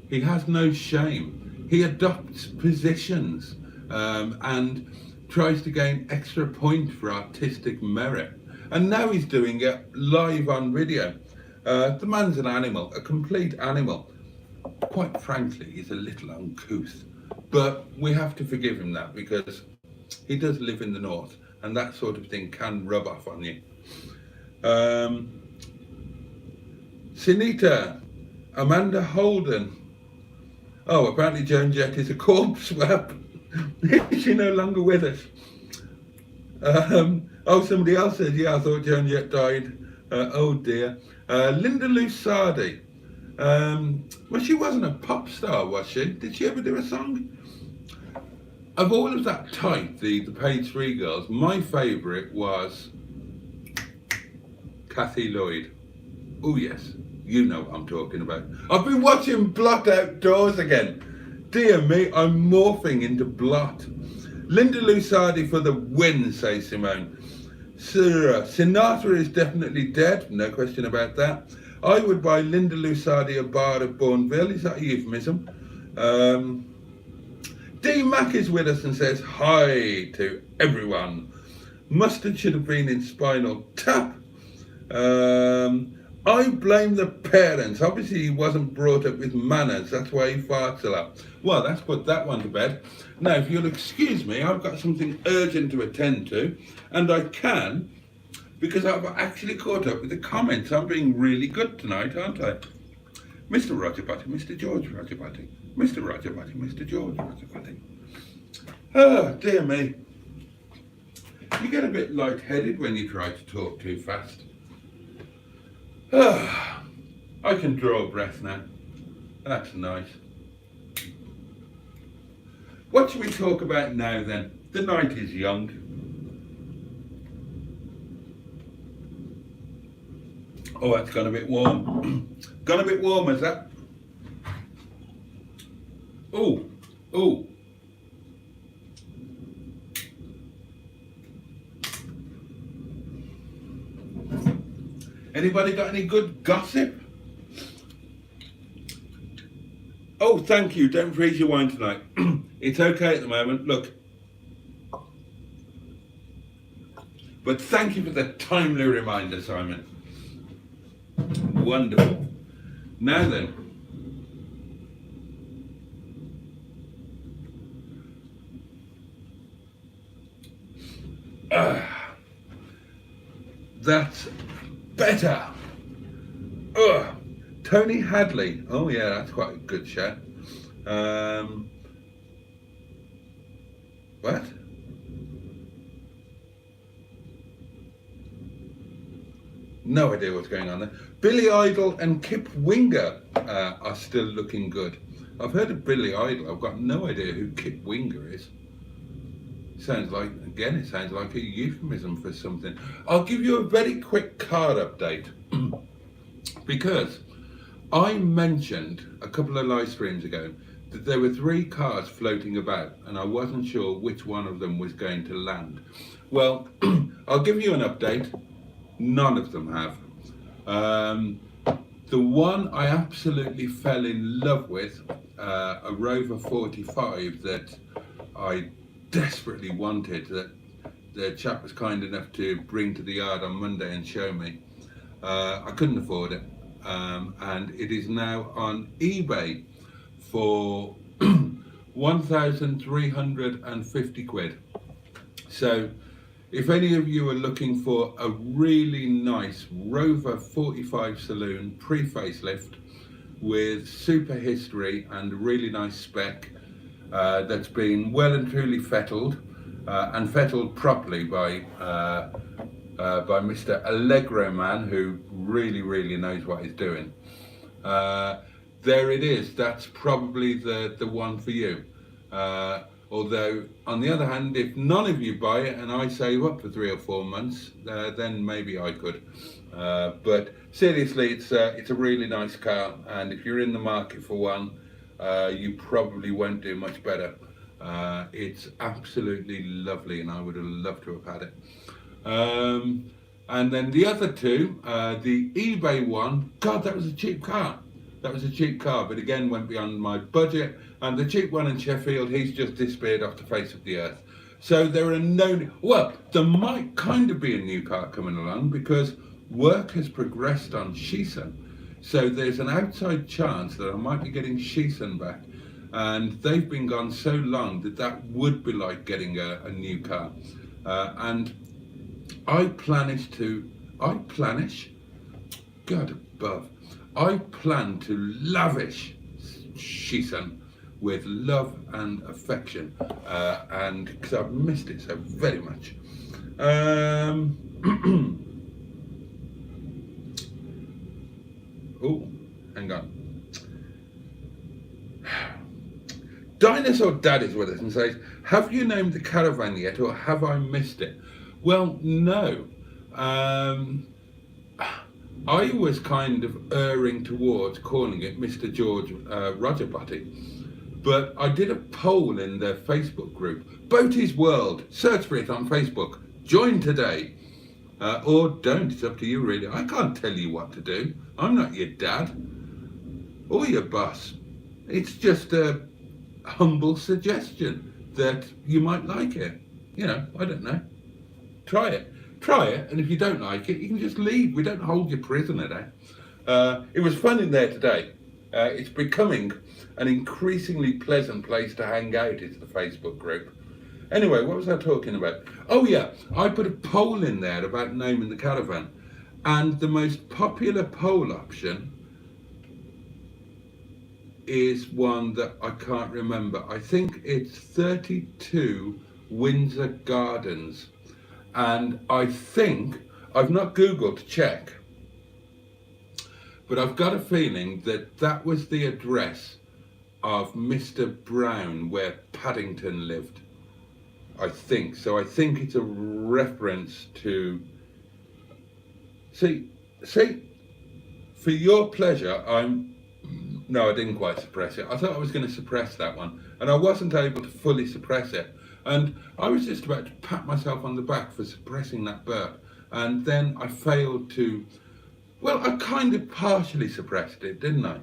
he has no shame. He adopts positions and tries to gain extra points for artistic merit. And now he's doing it live on video. The man's an animal, a complete animal. Quite frankly, he's a little uncouth. But we have to forgive him that, because he does live in the north, and that sort of thing can rub off on you. Sinita, Amanda Holden. Oh, apparently Joan Jett is a corpse swap. Is she no longer with us? Oh, somebody else said, yeah, I thought Joan Jett died. Oh dear. Linda Lusardi. Well, she wasn't a pop star, was she? Did she ever do a song? Of all of that type, the Page 3 girls, my favourite was Kathy Lloyd. Oh yes, you know what I'm talking about. I've been watching Blot Outdoors again. Dear me, I'm morphing into Blot. Linda Lusardi for the win, says Simone. Sinatra is definitely dead, no question about that. I would buy Linda Lusardi a bar of Bourneville. Is that a euphemism? D Mac is with us and says hi to everyone. Mustard should have been in Spinal Tap. I blame the parents. Obviously he wasn't brought up with manners. That's why he farts a lot. Well, let's put that one to bed. Now, if you'll excuse me, I've got something urgent to attend to, and I can, because I've actually caught up with the comments. I'm being really good tonight, aren't I? Mr. Rogerbotty, Mr. George Rogerbotty, Mr. Rogerbotty, Mr. George Rogerbotty. Oh, dear me. You get a bit lightheaded when you try to talk too fast. I can draw a breath now. That's nice. What should we talk about now then? The night is young. Oh, it's gone a bit warm. Gone a bit warm, is that? Oh, oh. Anybody got any good gossip? Oh, thank you. Don't freeze your wine tonight. It's okay at the moment. Look. But thank you for the timely reminder, Simon. Wonderful. Now then. That's better. Tony Hadley. Oh yeah, that's quite a good shout. What? No idea what's going on there. Billy Idol and Kip Winger are still looking good. I've heard of Billy Idol. I've got no idea who Kip Winger is. Sounds like, again, it sounds like a euphemism for something. I'll give you a very quick card update because I mentioned a couple of live streams ago that there were 3 cars floating about and I wasn't sure which one of them was going to land. Well, I'll give you an update. None of them have. The one I absolutely fell in love with, a Rover 45 that I desperately wanted, that the chap was kind enough to bring to the yard on Monday and show me. I couldn't afford it, and it is now on eBay for 1,350 quid. So if any of you are looking for a really nice Rover 45 saloon pre-facelift with super history and a really nice spec, that's been well and truly fettled, and fettled properly by Mr. Allegro Man, who really knows what he's doing. There it is. That's probably the one for you. Although, on the other hand, if none of you buy it and I save up for 3 or 4 months, then maybe I could. But seriously, it's a really nice car, and if you're in the market for one, you probably won't do much better. It's absolutely lovely, and I would have loved to have had it. And then the other 2, the eBay one, God, that was a cheap car. That was a cheap car, but again went beyond my budget. And the cheap one in Sheffield, he's just disappeared off the face of the earth. So there are no, well, there might kind of be a new car coming along because work has progressed on Sheeson. So there's an outside chance that I might be getting Sheeson back. And they've been gone so long that would be like getting a new car. And I plan to lavish Sheeson with love and affection, and because I've missed it so very much. Oh, hang on. Dinosaur Dad is with us and says, have you named the caravan yet, or have I missed it? Well, no. I was kind of erring towards calling it Mr. George Rogerbotty, but I did a poll in their Facebook group, Boaty's World. Search for it on Facebook. Join today. Or don't, it's up to you really. I can't tell you what to do. I'm not your dad or your boss. It's just a humble suggestion that you might like it. You know, I don't know. Try it, and if you don't like it, you can just leave. We don't hold you prisoner there. It was fun in there today. It's becoming an increasingly pleasant place to hang out, is the Facebook group. Anyway, what was I talking about? Oh yeah, I put a poll in there about naming the caravan, and the most popular poll option is one that I can't remember. I think it's 32 Windsor Gardens. And I think, I've not Googled to check, but I've got a feeling that that was the address of Mr. Brown where Paddington lived. I think so. I think it's a reference to. See, for your pleasure, No, I didn't quite suppress it. I thought I was going to suppress that one, and I wasn't able to fully suppress it. And I was just about to pat myself on the back for suppressing that burp, and then I failed to. Well, I kind of partially suppressed it, didn't I?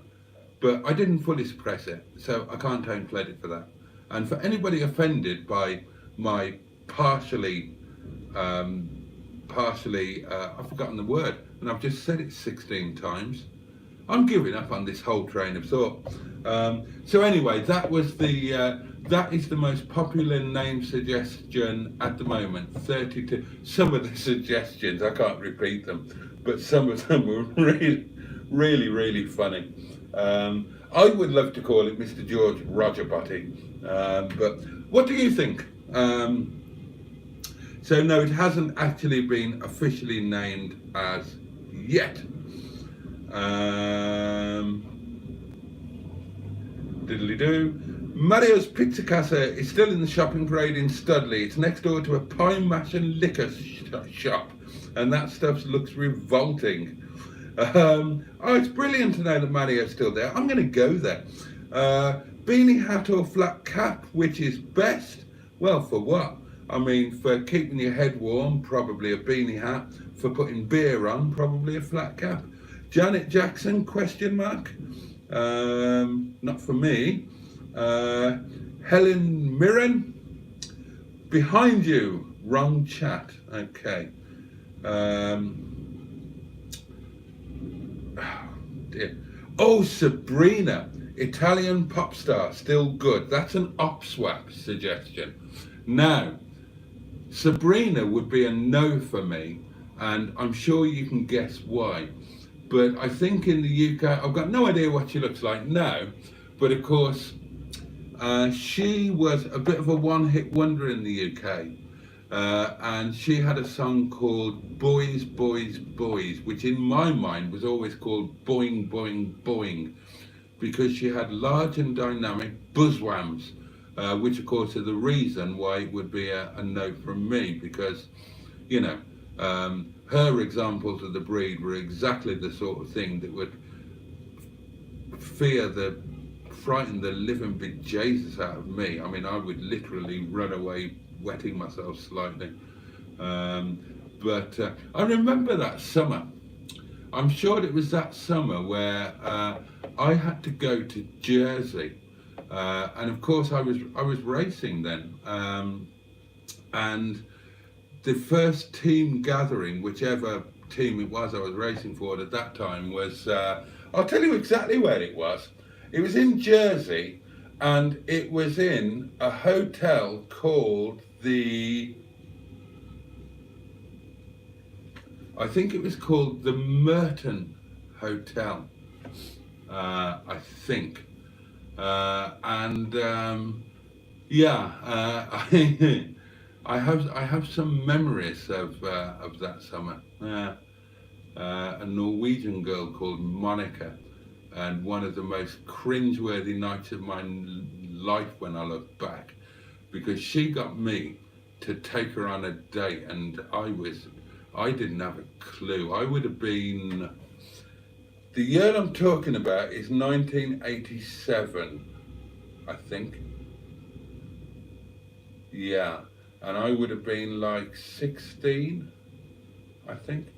But I didn't fully suppress it, so I can't take credit for that. And for anybody offended by my partially, I've forgotten the word, and I've just said it 16 times. I'm giving up on this whole train of thought. So anyway, that is the most popular name suggestion at the moment. 32. Some of the suggestions, I can't repeat them, but some of them were really funny. I would love to call it Mr. George Rogerbotty, but what do you think? So no, it hasn't actually been officially named as yet. Diddly-do. Mario's Pizza Casa is still in the shopping parade in Studley. It's next door to a pie mash and liquor shop, and that stuff looks revolting. Oh, it's brilliant to know that Mario's still there. I'm going to go there. Beanie hat or flat cap, which is best? Well, for what? I mean, for keeping your head warm, probably a beanie hat. For putting beer on, probably a flat cap. Janet Jackson, question mark? Not for me. Helen Mirren, behind you, wrong chat. Okay. Oh dear. Oh, Sabrina, Italian pop star, still good. That's an OPSWAP suggestion. Now, Sabrina would be a no for me, and I'm sure you can guess why. But I think in the UK, I've got no idea what she looks like now, but of course, she was a bit of a one-hit wonder in the UK, and she had a song called Boys, Boys, Boys, which in my mind was always called Boing, Boing, Boing, because she had large and dynamic buzzwams, which of course are the reason why it would be a no from me, because, you know, her examples of the breed were exactly the sort of thing that would frighten the living bejesus out of me. I mean, I would literally run away wetting myself slightly. But I remember that summer. I'm sure it was that summer where I had to go to Jersey. And of course I was racing then. And the first team gathering, whichever team it was I was racing for at that time, was, I'll tell you exactly where it was. It was in Jersey, and it was in a hotel called I think it was called the Merton Hotel, I think. I have some memories of that summer. A Norwegian girl called Monica, and one of the most cringeworthy nights of my life when I look back, because she got me to take her on a date, and I didn't have a clue. I would have been, the year I'm talking about is 1987, I think. Yeah. And I would have been like 16, I think.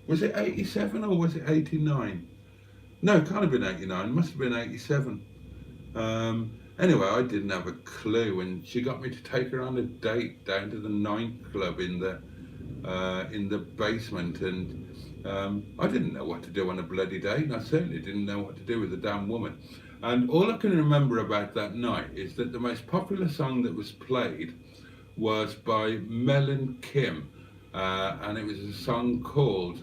Was it 87 or was it 89? No, it can't have been 89, it must have been 87. Anyway, I didn't have a clue, and she got me to take her on a date down to the nightclub in the basement, and I didn't know what to do on a bloody date, and I certainly didn't know what to do with a damn woman. And all I can remember about that night is that the most popular song that was played was by Mel and Kim, and it was a song called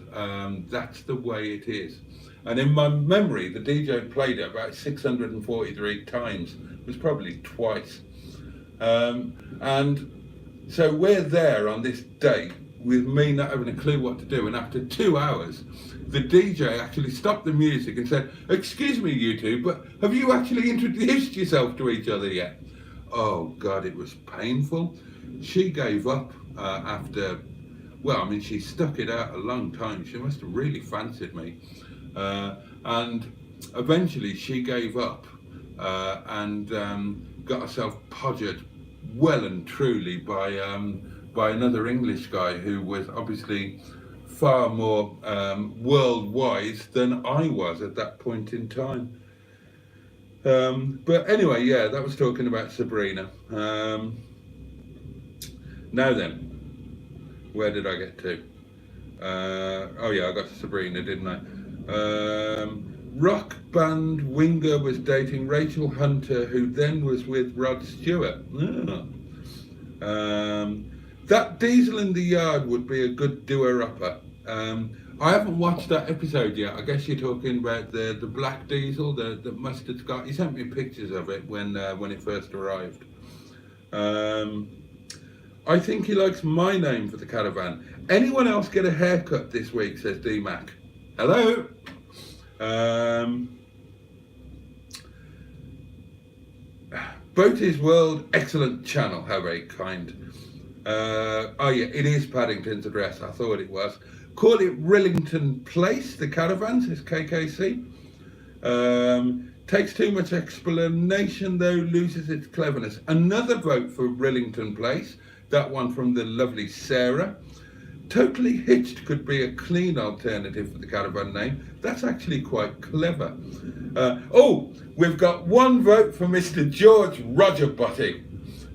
That's the Way It Is. And in my memory, the DJ played it about 643 times. It was probably twice. And so we're there on this date with me not having a clue what to do, and after 2 hours, the DJ actually stopped the music and said, "Excuse me, you two, but have you actually introduced yourself to each other yet?" Oh God, it was painful. She gave up after, well, I mean, she stuck it out a long time. She must have really fancied me. And eventually she gave up and got herself podgered well and truly by another English guy who was obviously far more world-wise than I was at that point in time. But anyway, yeah, that was talking about Sabrina. Now then, where did I get to? Oh yeah, I got to Sabrina, didn't I? Rock band Winger was dating Rachel Hunter, who then was with Rod Stewart. That Diesel in the Yard would be a good doer-upper. I haven't watched that episode yet. I guess you're talking about the black diesel, the Mustard's got. He sent me pictures of it when it first arrived. I think he likes my name for the caravan. Anyone else get a haircut this week, says D-Mac. Hello? Boaty's World, excellent channel, how very kind. Oh yeah, it is Paddington's address, I thought it was. Call it Rillington Place, the caravan, says KKC. Takes too much explanation though, loses its cleverness. Another vote for Rillington Place, that one from the lovely Sarah. Totally Hitched could be a clean alternative for the caravan name. That's actually quite clever. Oh, we've got one vote for Mr. George Rogerbotty.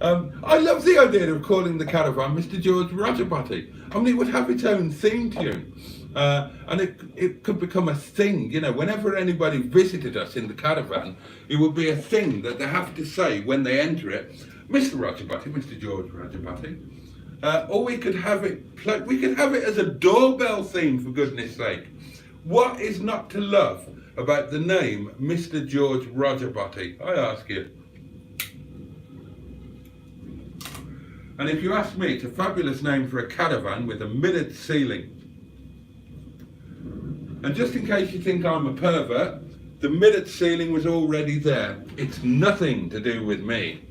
I love the idea of calling the caravan Mr. George Rogerbotty. I mean, it would have its own theme tune. And it could become a thing, you know, whenever anybody visited us in the caravan, it would be a thing that they have to say when they enter it, Mr. Rogerbotty, Mr. George Rogerbotty. Or we could have it as a doorbell theme, for goodness sake. What is not to love about the name Mr. George Rogerbotty, I ask you? And if you ask me, it's a fabulous name for a caravan with a milled ceiling. And just in case you think I'm a pervert, the milled ceiling was already there. It's nothing to do with me.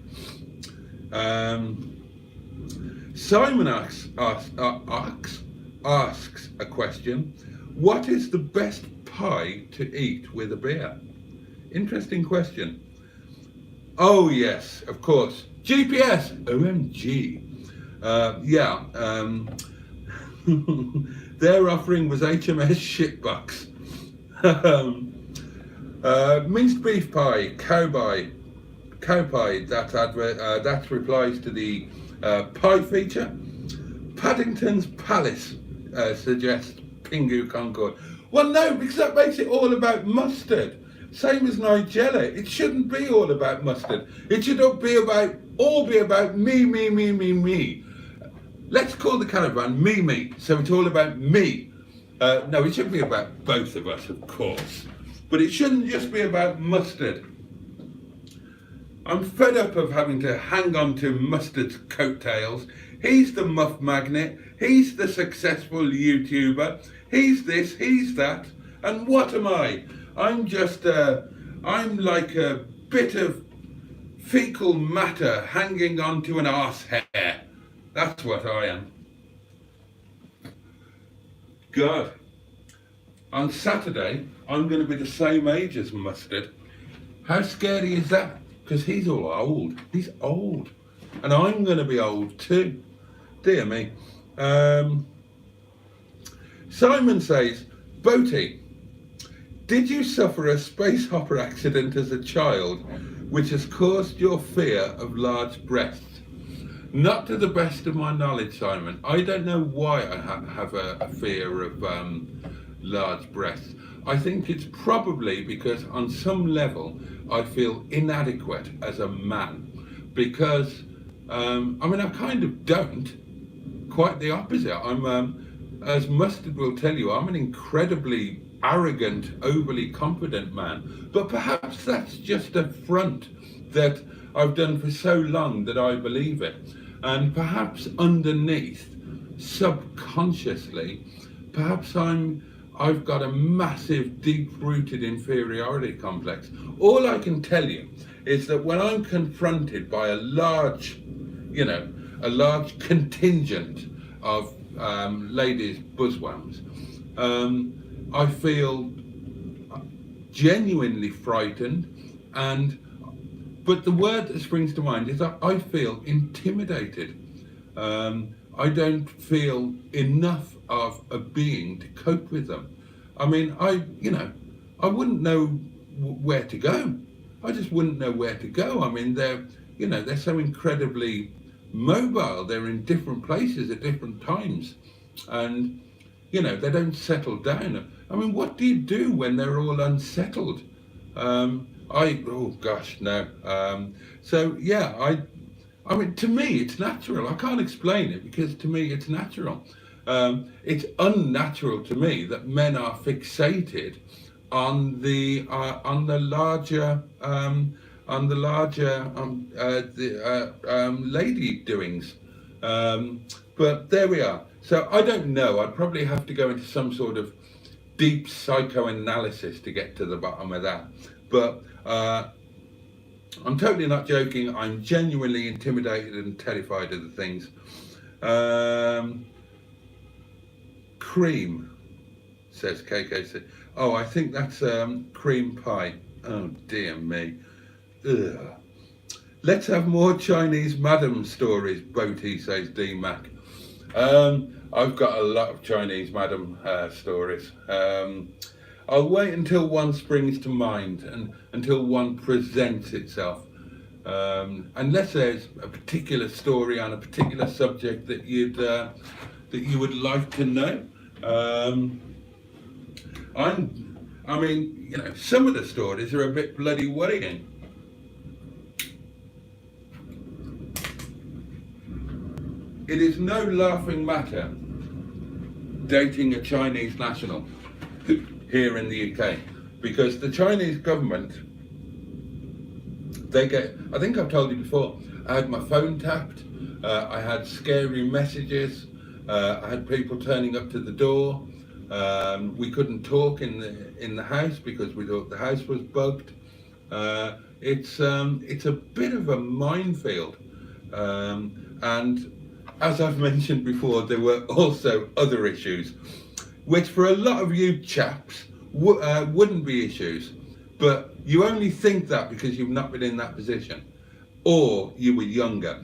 Simon asks a question. What is the best pie to eat with a beer? Interesting question. Oh yes, of course. GPS, OMG. Their offering was HMS Shitbox. Minced beef pie, cow pie. That replies to the pie feature. Paddington's Palace suggests Pingu Concord. Well, no, because that makes it all about mustard. Same as Nigella. It shouldn't be all about mustard. It should all be about me. Let's call the caravan me. So it's all about me. No, it should be about both of us, of course. But it shouldn't just be about mustard. I'm fed up of having to hang on to Mustard's coattails. He's the muff magnet. He's the successful YouTuber. He's this, he's that. And what am I? I'm just, I'm like a bit of fecal matter hanging onto an arse hair. That's what I am. God. On Saturday, I'm going to be the same age as Mustard. How scary is that? Because he's all old. He's old. And I'm going to be old too. Dear me. Simon says, Boaty, did you suffer a space hopper accident as a child which has caused your fear of large breasts? Not to the best of my knowledge, Simon. I don't know why I have a fear of large breasts. I think it's probably because on some level I feel inadequate as a man. Because, I mean, I kind of don't. Quite the opposite. I'm, as Mustard will tell you, I'm an incredibly arrogant, overly confident man. But perhaps that's just a front that I've done for so long that I believe it. And perhaps underneath, subconsciously, perhaps I'm I've got a massive, deep-rooted inferiority complex. All I can tell you is that when I'm confronted by a large contingent of ladies' buzzwams, I feel genuinely frightened, but the word that springs to mind is that I feel intimidated. I don't feel enough of a being to cope with them. I mean, I wouldn't know where to go. I just wouldn't know where to go. I mean, they're so incredibly mobile. They're in different places at different times, and they don't settle down. I mean, what do you do when they're all unsettled? Oh gosh, no. So yeah, I mean, to me, it's natural. I can't explain it because to me, it's natural. It's unnatural to me that men are fixated on the larger lady doings. But there we are. So I don't know. I'd probably have to go into some sort of deep psychoanalysis to get to the bottom of that. But I'm totally not joking. I'm genuinely intimidated and terrified of the things. Cream, says KKC. Oh, I think that's cream pie. Oh dear me. Ugh. Let's have more Chinese madam stories, Boaty, says D-Mac. I've got a lot of Chinese madam stories. I'll wait until one springs to mind and until one presents itself. Unless there's a particular story on a particular subject that you would like to know. I mean, some of the stories are a bit bloody worrying. It is no laughing matter dating a Chinese national here in the UK, because the Chinese government, I think I've told you before, I had my phone tapped, I had scary messages, I had people turning up to the door, we couldn't talk in the house because we thought the house was bugged. It's a bit of a minefield, and as I've mentioned before, there were also other issues, which for a lot of you chaps wouldn't be issues, but you only think that because you've not been in that position, or you were younger.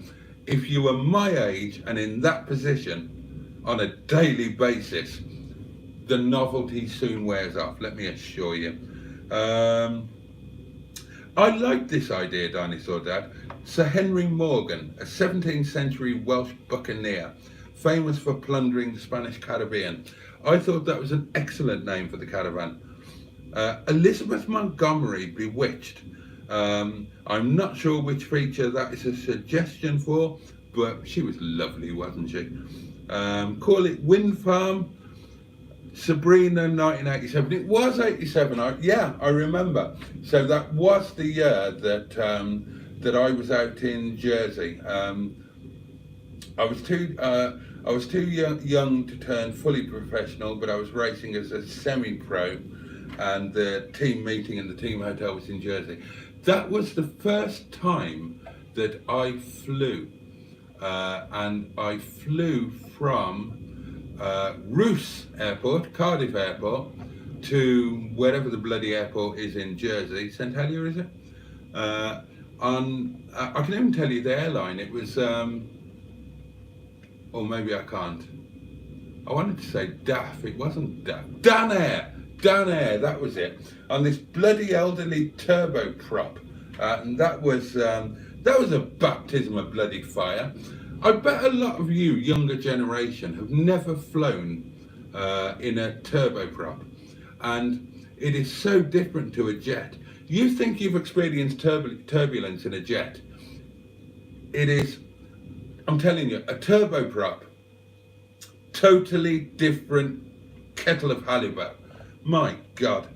If you were my age and in that position on a daily basis, the novelty soon wears off, let me assure you. I like this idea, Dinosaur Dad. Sir Henry Morgan, a 17th century Welsh buccaneer, famous for plundering the Spanish Caribbean. I thought that was an excellent name for the caravan. Elizabeth Montgomery, Bewitched. I'm not sure which feature that is a suggestion for, but she was lovely, wasn't she? Call it Wind Farm. Sabrina, 1987. It was 87. Yeah, I remember. So that was the year that I was out in Jersey. I was too young to turn fully professional, but I was racing as a semi-pro, and the team meeting in the team hotel was in Jersey. That was the first time that I flew, and I flew from Roos Airport, Cardiff Airport, to wherever the bloody airport is in Jersey. St Helier, is it? I can even tell you the airline. It was, or maybe I can't. I wanted to say DAF. It wasn't DAF. Dan Air, that was it. On this bloody elderly turboprop, and that was a baptism of bloody fire. I bet a lot of you, younger generation, have never flown in a turboprop, and it is so different to a jet. You think you've experienced turbulence in a jet. It is, I'm telling you, a turboprop, totally different kettle of halibut. My God.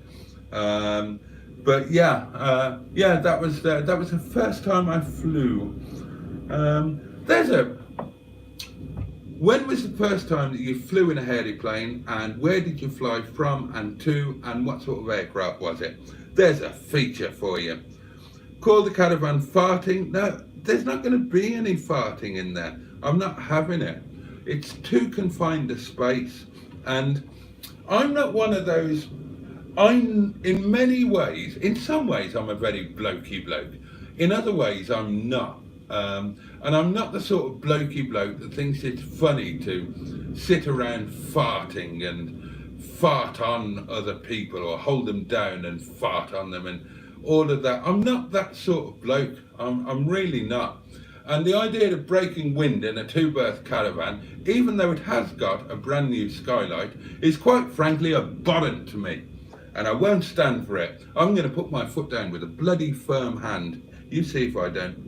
But yeah, that was the first time I flew. When was the first time that you flew in a heliplane, and where did you fly from and to, and what sort of aircraft was it? There's a feature for you. Call the caravan farting. No, there's not going to be any farting in there. I'm not having it. It's too confined a space. And I'm not one of those, I'm in many ways, in some ways I'm a very blokey bloke. In other ways I'm not. And I'm not the sort of blokey bloke that thinks it's funny to sit around farting and fart on other people or hold them down and fart on them and all of that. I'm not that sort of bloke. I'm really not. And the idea of breaking wind in a two-berth caravan, even though it has got a brand new skylight, is quite frankly abhorrent to me. And I won't stand for it. I'm going to put my foot down with a bloody firm hand. You see if I don't.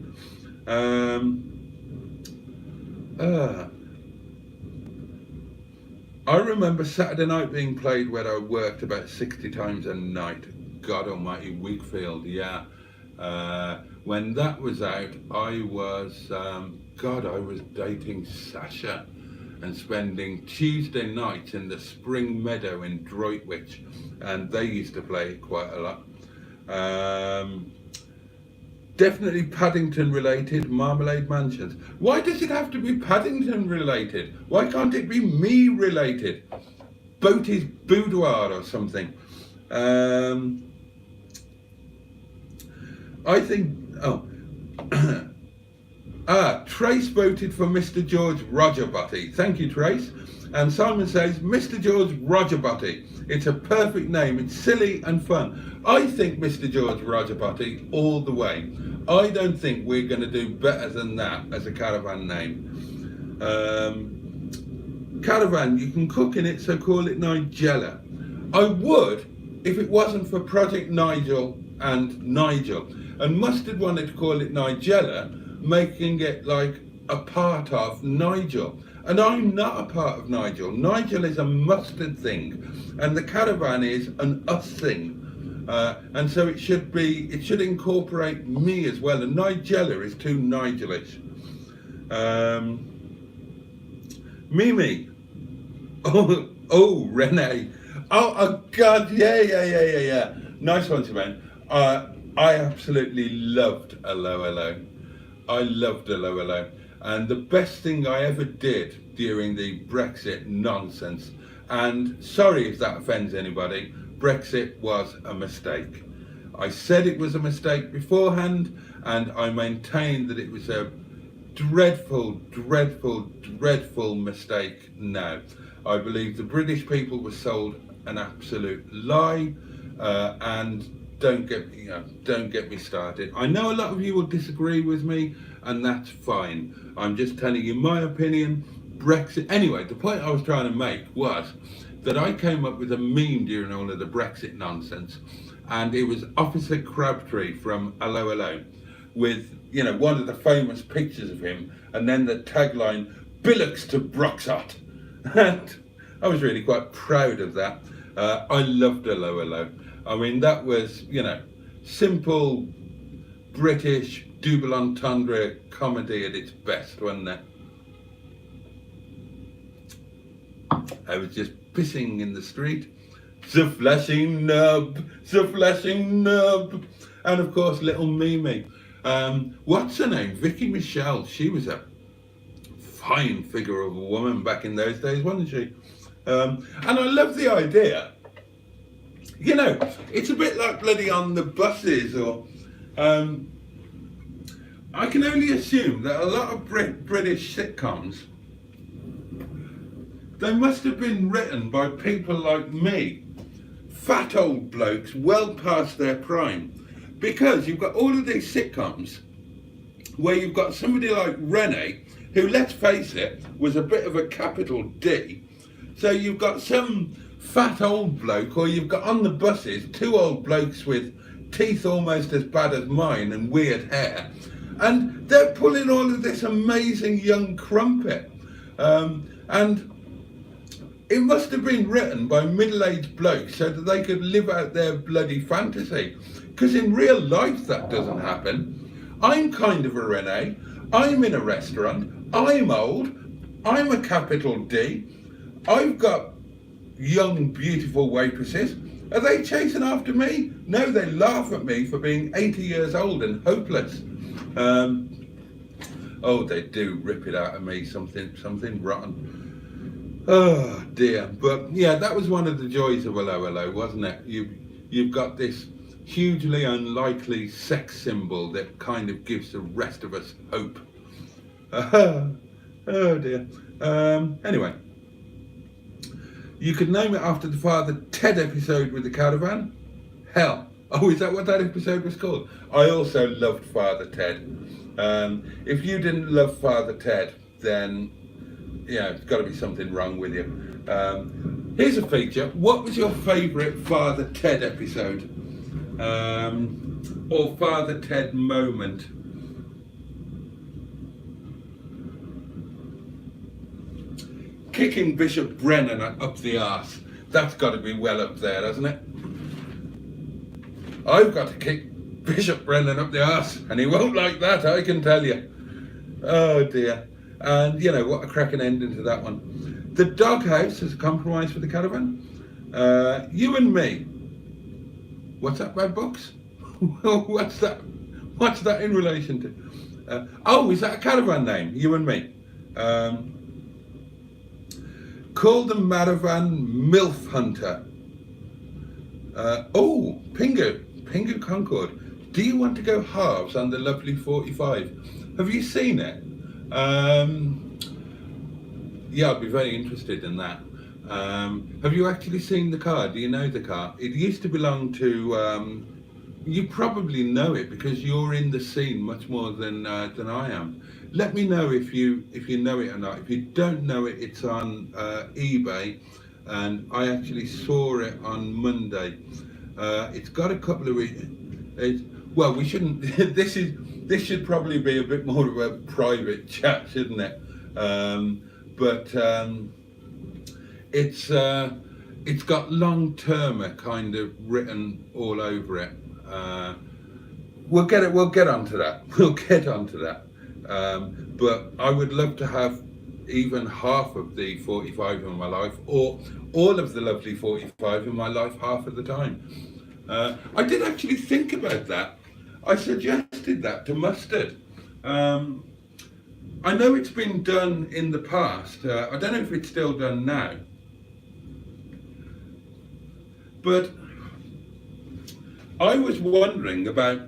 I remember Saturday night being played where I worked about 60 times a night. God almighty, Wakefield, yeah. When that was out, I was dating Sasha and spending Tuesday nights in the Spring Meadow in Droitwich, and they used to play it quite a lot. Definitely Paddington related, Marmalade Mansions. Why does it have to be Paddington related? Why can't it be me related? Boaty's Boudoir or something. I think, Trace voted for Mr. George Rogerbotty. Thank you, Trace. And Simon says, Mr. George Rogerbotty. It's a perfect name. It's silly and fun. I think Mr. George Rogerbotty all the way. I don't think we're going to do better than that as a caravan name. Caravan, you can cook in it, so call it Nigella. I would if it wasn't for Project Nigel and Nigel. And Mustard wanted to call it Nigella, making it like a part of Nigel. And I'm not a part of Nigel. Nigel is a Mustard thing, and the caravan is an us thing. And so it should incorporate me as well. And Nigella is too Nigelish. Mimi. Oh, Renee. Oh, God, yeah. Nice one, Simone. I absolutely loved Hello Hello. I loved Hello Hello. And the best thing I ever did during the Brexit nonsense, and sorry if that offends anybody, Brexit was a mistake. I said it was a mistake beforehand, and I maintain that it was a dreadful mistake now. I believe the British people were sold an absolute lie, and don't get me started. I know a lot of you will disagree with me, and that's fine. I'm just telling you my opinion. Brexit. Anyway, the point I was trying to make was that I came up with a meme during all of the Brexit nonsense, and it was Officer Crabtree from Hello Hello, with one of the famous pictures of him, and then the tagline, "Billocks to Broxot." And I was really quite proud of that. I loved Hello Hello. I mean, that was, simple British double entendre comedy at its best, wasn't it? I was just pissing in the street. The flashing nub. And of course, little Mimi. What's her name? Vicky Michelle. She was a fine figure of a woman back in those days, wasn't she? And I love the idea. It's a bit like bloody On the Buses, or I can only assume that a lot of British sitcoms, they must have been written by people like me, fat old blokes well past their prime, because you've got all of these sitcoms where you've got somebody like Renee, who, let's face it, was a bit of a capital D. So you've got some fat old bloke, or you've got On the Buses, two old blokes with teeth almost as bad as mine and weird hair, and they're pulling all of this amazing young crumpet, and it must have been written by middle-aged blokes so that they could live out their bloody fantasy, because in real life that doesn't happen. I'm kind of a Renee, I'm in a restaurant, I'm old, I'm a capital D. I've got young, beautiful waitresses. Are they chasing after me? No, they laugh at me for being 80 years old and hopeless. Oh, they do rip it out of me, something rotten. Oh dear. But yeah, that was one of the joys of Hello Hello, wasn't it? You've got this hugely unlikely sex symbol that kind of gives the rest of us hope. Oh dear. Anyway, you could name it after the Father Ted episode with the caravan. Hell. Oh, is that what that episode was called? I also loved Father Ted. If you didn't love Father Ted, then yeah, it's got to be something wrong with you. Here's a feature. What was your favourite Father Ted episode? Or Father Ted moment? Kicking Bishop Brennan up the arse. That's got to be well up there, hasn't it? I've got to kick Bishop Brennan up the arse, and he won't like that, I can tell you. Oh dear. And you know, what a cracking ending to that one. The doghouse is a compromise for the caravan. You and me. What's that about books? What's that? What's that in relation to? Oh, is that a caravan name? You and me. Call the Maravan MILF Hunter. Oh, Pingu Concord. Do you want to go halves on the lovely 45? Have you seen it? Yeah, I'd be very interested in that. Have you actually seen the car? Do you know the car? It used to belong to, you probably know it because you're in the scene much more than I am. Let me know if you know it or not. If you don't know it, it's on eBay, and I actually saw it on Monday. It's got a couple of well, we shouldn't. This should probably be a bit more of a private chat, shouldn't it? But it's got long termer kind of written all over it. We'll get onto that. We'll get onto that. But I would love to have even half of the 45 in my life, or all of the lovely 45 in my life half of the time. I did actually think about that. I suggested that to Mustard. I know it's been done in the past. I don't know if it's still done now. But I was wondering about,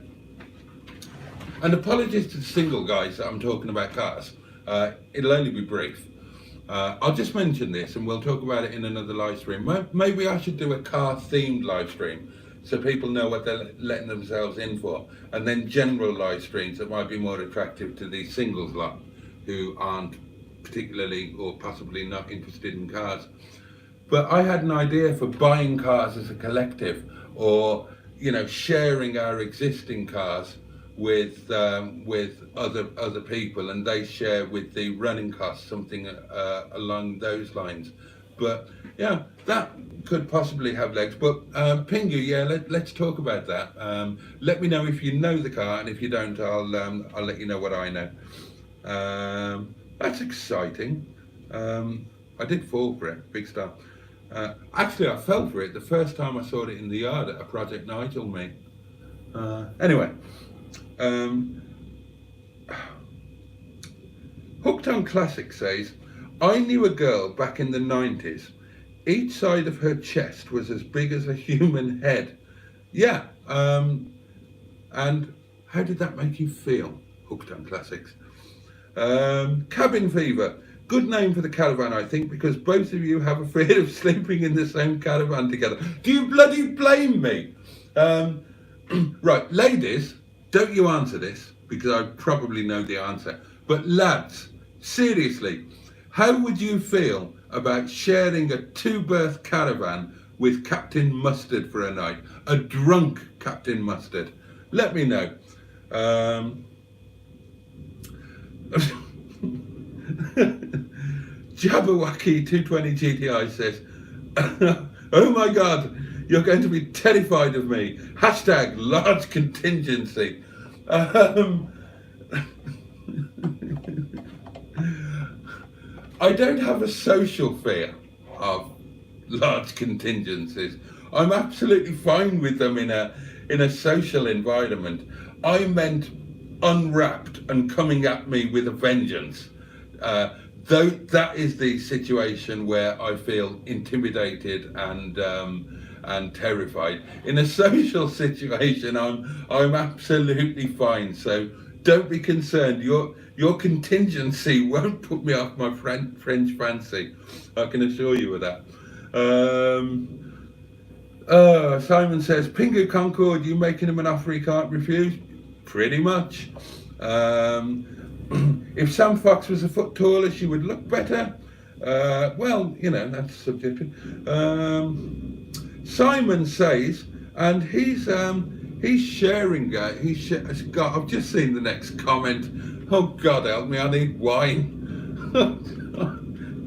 and apologies to the single guys that I'm talking about cars. It'll only be brief. I'll just mention this and we'll talk about it in another live stream. Maybe I should do a car themed live stream so people know what they're letting themselves in for, and then general live streams that might be more attractive to the singles lot who aren't particularly or possibly not interested in cars. But I had an idea for buying cars as a collective, or you know, sharing our existing cars with other people, and they share with the running costs, something along those lines. But yeah, that could possibly have legs. But Pingu, yeah, let's talk about that. Let me know if you know the car, and if you don't, I'll let you know what I know. That's exciting. I did fall for it, big star. Actually, I fell for it the first time I saw it in the yard at a Project Nigel meet. Anyway. Hooked on Classic says, I knew a girl back in the 90s. Each side of her chest was as big as a human head. Yeah, and how did that make you feel? Hooked on Classics. Cabin Fever. Good name for the caravan, I think, because both of you have a fear of sleeping in the same caravan together. Do you bloody blame me? Right, ladies, don't you answer this, because I probably know the answer. But lads, seriously, how would you feel about sharing a 2-berth caravan with Captain Mustard for a night? A drunk Captain Mustard? Let me know. Jabberwocky 220 GTI says, oh my God, you're going to be terrified of me. Hashtag large contingency. I don't have a social fear of large contingencies. I'm absolutely fine with them in a social environment. I meant unwrapped and coming at me with a vengeance. Though that is the situation where I feel intimidated and terrified. In a social situation, I'm absolutely fine. So don't be concerned. Your contingency won't put me off my French fancy. I can assure you of that. Simon says, Pingu Concord, you making him an offer he can't refuse? Pretty much. If Sam Fox was a foot taller, she would look better. Well, you know, that's subjective. Simon says, and he's sharing. I've just seen the next comment. Oh God, help me! I need wine.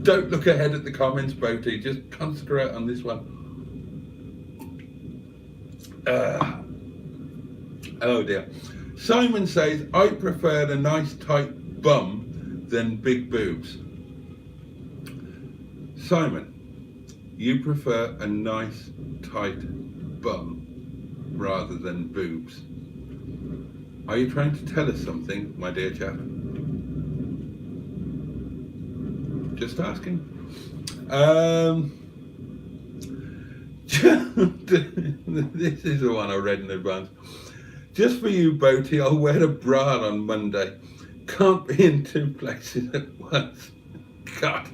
Don't look ahead at the comments, Boaty. Just concentrate on this one. Oh dear. Simon says, I prefer a nice tight bum than big boobs. Simon, you prefer a nice tight bum rather than boobs. Are you trying to tell us something, my dear chap? Just asking. This is the one I read in advance. Just for you, Boaty, I'll wear a bra on Monday. Can't be in two places at once. God.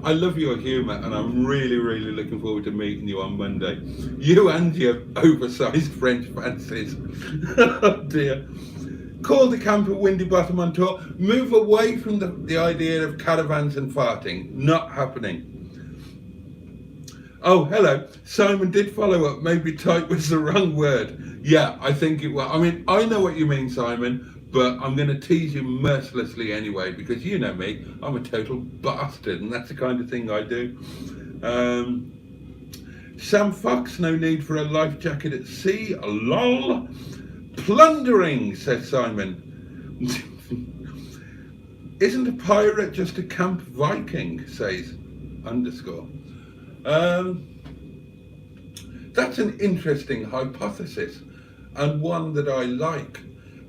I love your humour, and I'm really, really looking forward to meeting you on Monday. You and your oversized French fancies. Oh dear. Call the camp at Windy Bottom on tour. Move away from the idea of caravans and farting. Not happening. Oh, hello. Simon did follow up. Maybe tight was the wrong word. Yeah, I think it was. I mean, I know what you mean, Simon, but I'm going to tease you mercilessly anyway, because you know me. I'm a total bastard, and that's the kind of thing I do. Sam Fox, no need for a life jacket at sea. Lol. Plundering, says Simon. Isn't a pirate just a camp Viking, says underscore. That's an interesting hypothesis, and one that I like,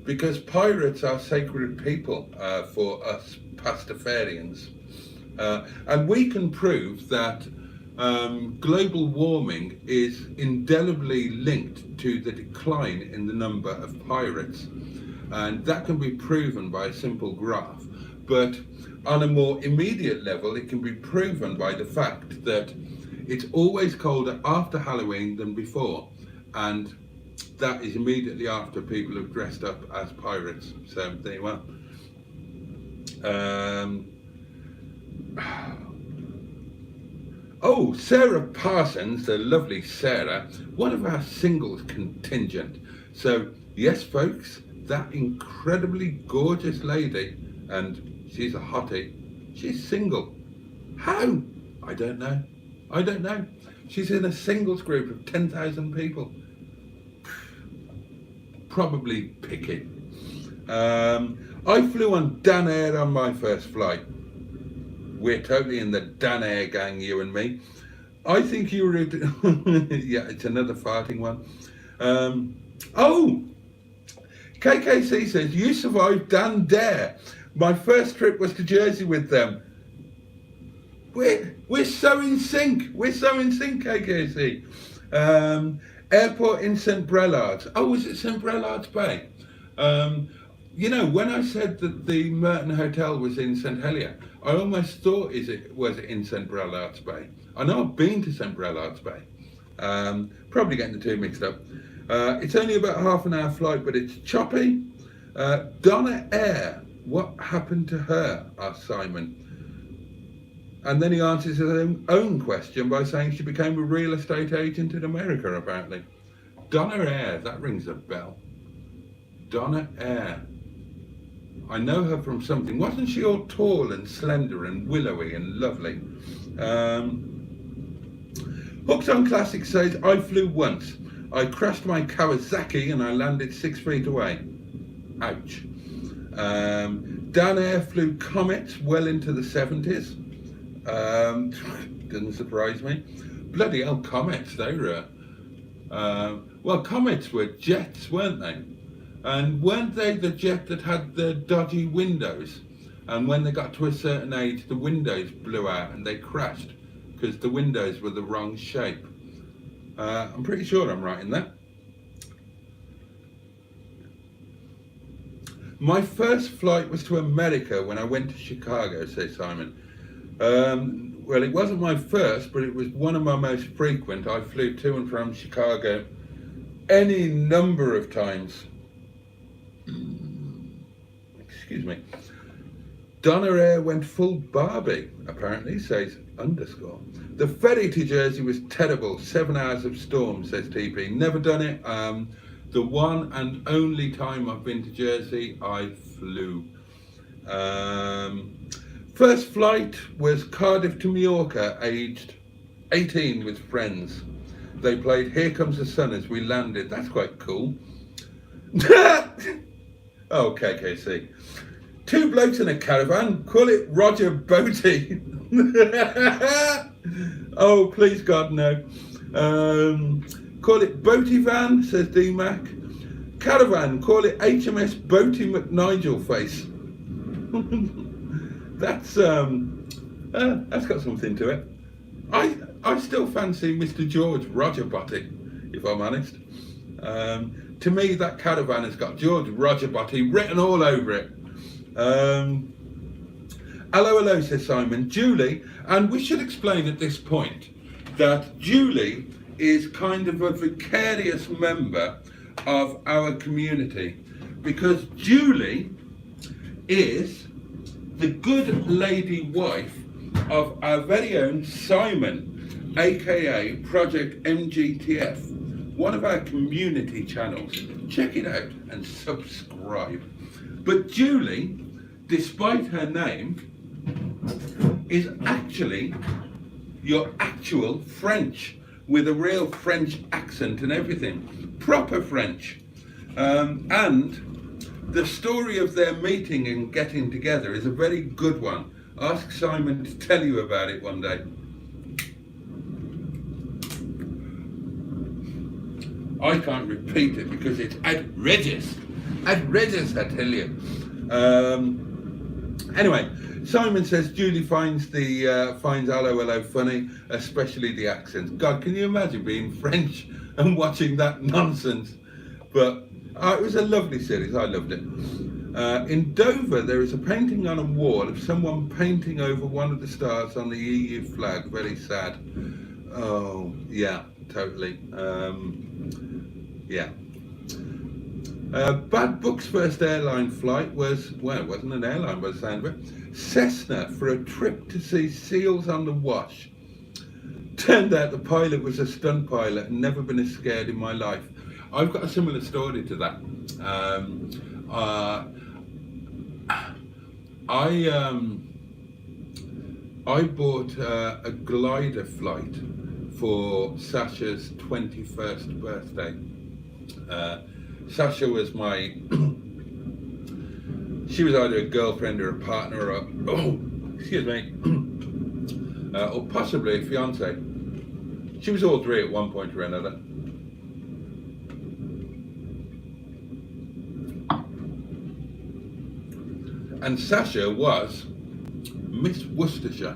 because pirates are sacred people for us Pastafarians, and we can prove that global warming is indelibly linked to the decline in the number of pirates, and that can be proven by a simple graph. But on a more immediate level, it can be proven by the fact that it's always colder after Halloween than before, and that is immediately after people have dressed up as pirates. So there you are. Oh, Sarah Parsons, the lovely Sarah, one of our singles contingent. So yes, folks, that incredibly gorgeous lady, and she's a hottie, she's single. How? I don't know. She's in a singles group of 10,000 people. Probably picking. I flew on Dan Air on my first flight. We're totally in the Dan Air gang, you and me. I think you were... yeah, it's another farting one. Oh! KKC says, you survived Dan Dare. My first trip was to Jersey with them. We're so in sync. We're so in sync, KKC. Airport in St. Brellard's. Oh, was it St. Brellard's Bay? You know, when I said that the Merton Hotel was in St. Helier, I almost thought was it in St. Brellard's Bay. I know I've been to St. Brellard's Bay. Probably getting the two mixed up. It's only about half an hour flight, but it's choppy. Donna Air, what happened to her? Asked Simon. And then he answers his own question by saying she became a real estate agent in America, apparently. Donna Air, that rings a bell. Donna Air. I know her from something. Wasn't she all tall and slender and willowy and lovely? Hooked on Classic says, I flew once. I crashed my Kawasaki and I landed 6 feet away. Ouch. Dan Air flew comets well into the 70s. Doesn't surprise me. Bloody hell, comets, they were. Well, comets were jets, weren't they? And weren't they the jet that had the dodgy windows? And when they got to a certain age, the windows blew out and they crashed because the windows were the wrong shape. I'm pretty sure I'm right in that. My first flight was to America when I went to Chicago, says Simon. Well, it wasn't my first, but it was one of my most frequent. I flew to and from Chicago any number of times. Excuse me. Donna Air went full Barbie, apparently, says underscore. The ferry to Jersey was terrible. 7 hours of storm, says TP. Never done it. The one and only time I've been to Jersey, I flew. First flight was Cardiff to Mallorca, aged 18 with friends. They played Here Comes the Sun as we landed. That's quite cool. Oh, KKC. 2 blokes in a caravan, call it Rogerbotty. Oh, please God, no. Call it Boaty Van, says DMac. Caravan, call it HMS Boaty McNigel face. That's got something to it. I still fancy Mr. George Rogerbotty, if I'm honest. To me, that caravan has got George Rogerbotty written all over it. Hello, says Simon. Julie, and we should explain at this point that Julie is kind of a vicarious member of our community, because Julie is the good lady wife of our very own Simon, aka Project MGTF, one of our community channels. Check it out and subscribe. But Julie, despite her name, is actually your actual French, with a real French accent and everything, proper French. And the story of their meeting and getting together is a very good one. Ask Simon to tell you about it one day. I can't repeat it because it's outrageous. Outrageous, I tell you. Anyway, Simon says Julie finds hello funny, especially the accents. God, can you imagine being French and watching that nonsense? But it was a lovely series. I loved it. In Dover, there is a painting on a wall of someone painting over one of the stars on the EU flag. Very sad. Oh, yeah, totally. Yeah. Bad Book's first airline flight was, well, it wasn't an airline by the sound of it, Cessna, for a trip to see seals on the Wash. Turned out the pilot was a stunt pilot and never been as scared in my life. I've got a similar story to that. I bought a glider flight for Sasha's 21st birthday. Sasha was she was either a girlfriend or a partner or or possibly a fiance. She was all three at one point or another. And Sasha was Miss Worcestershire.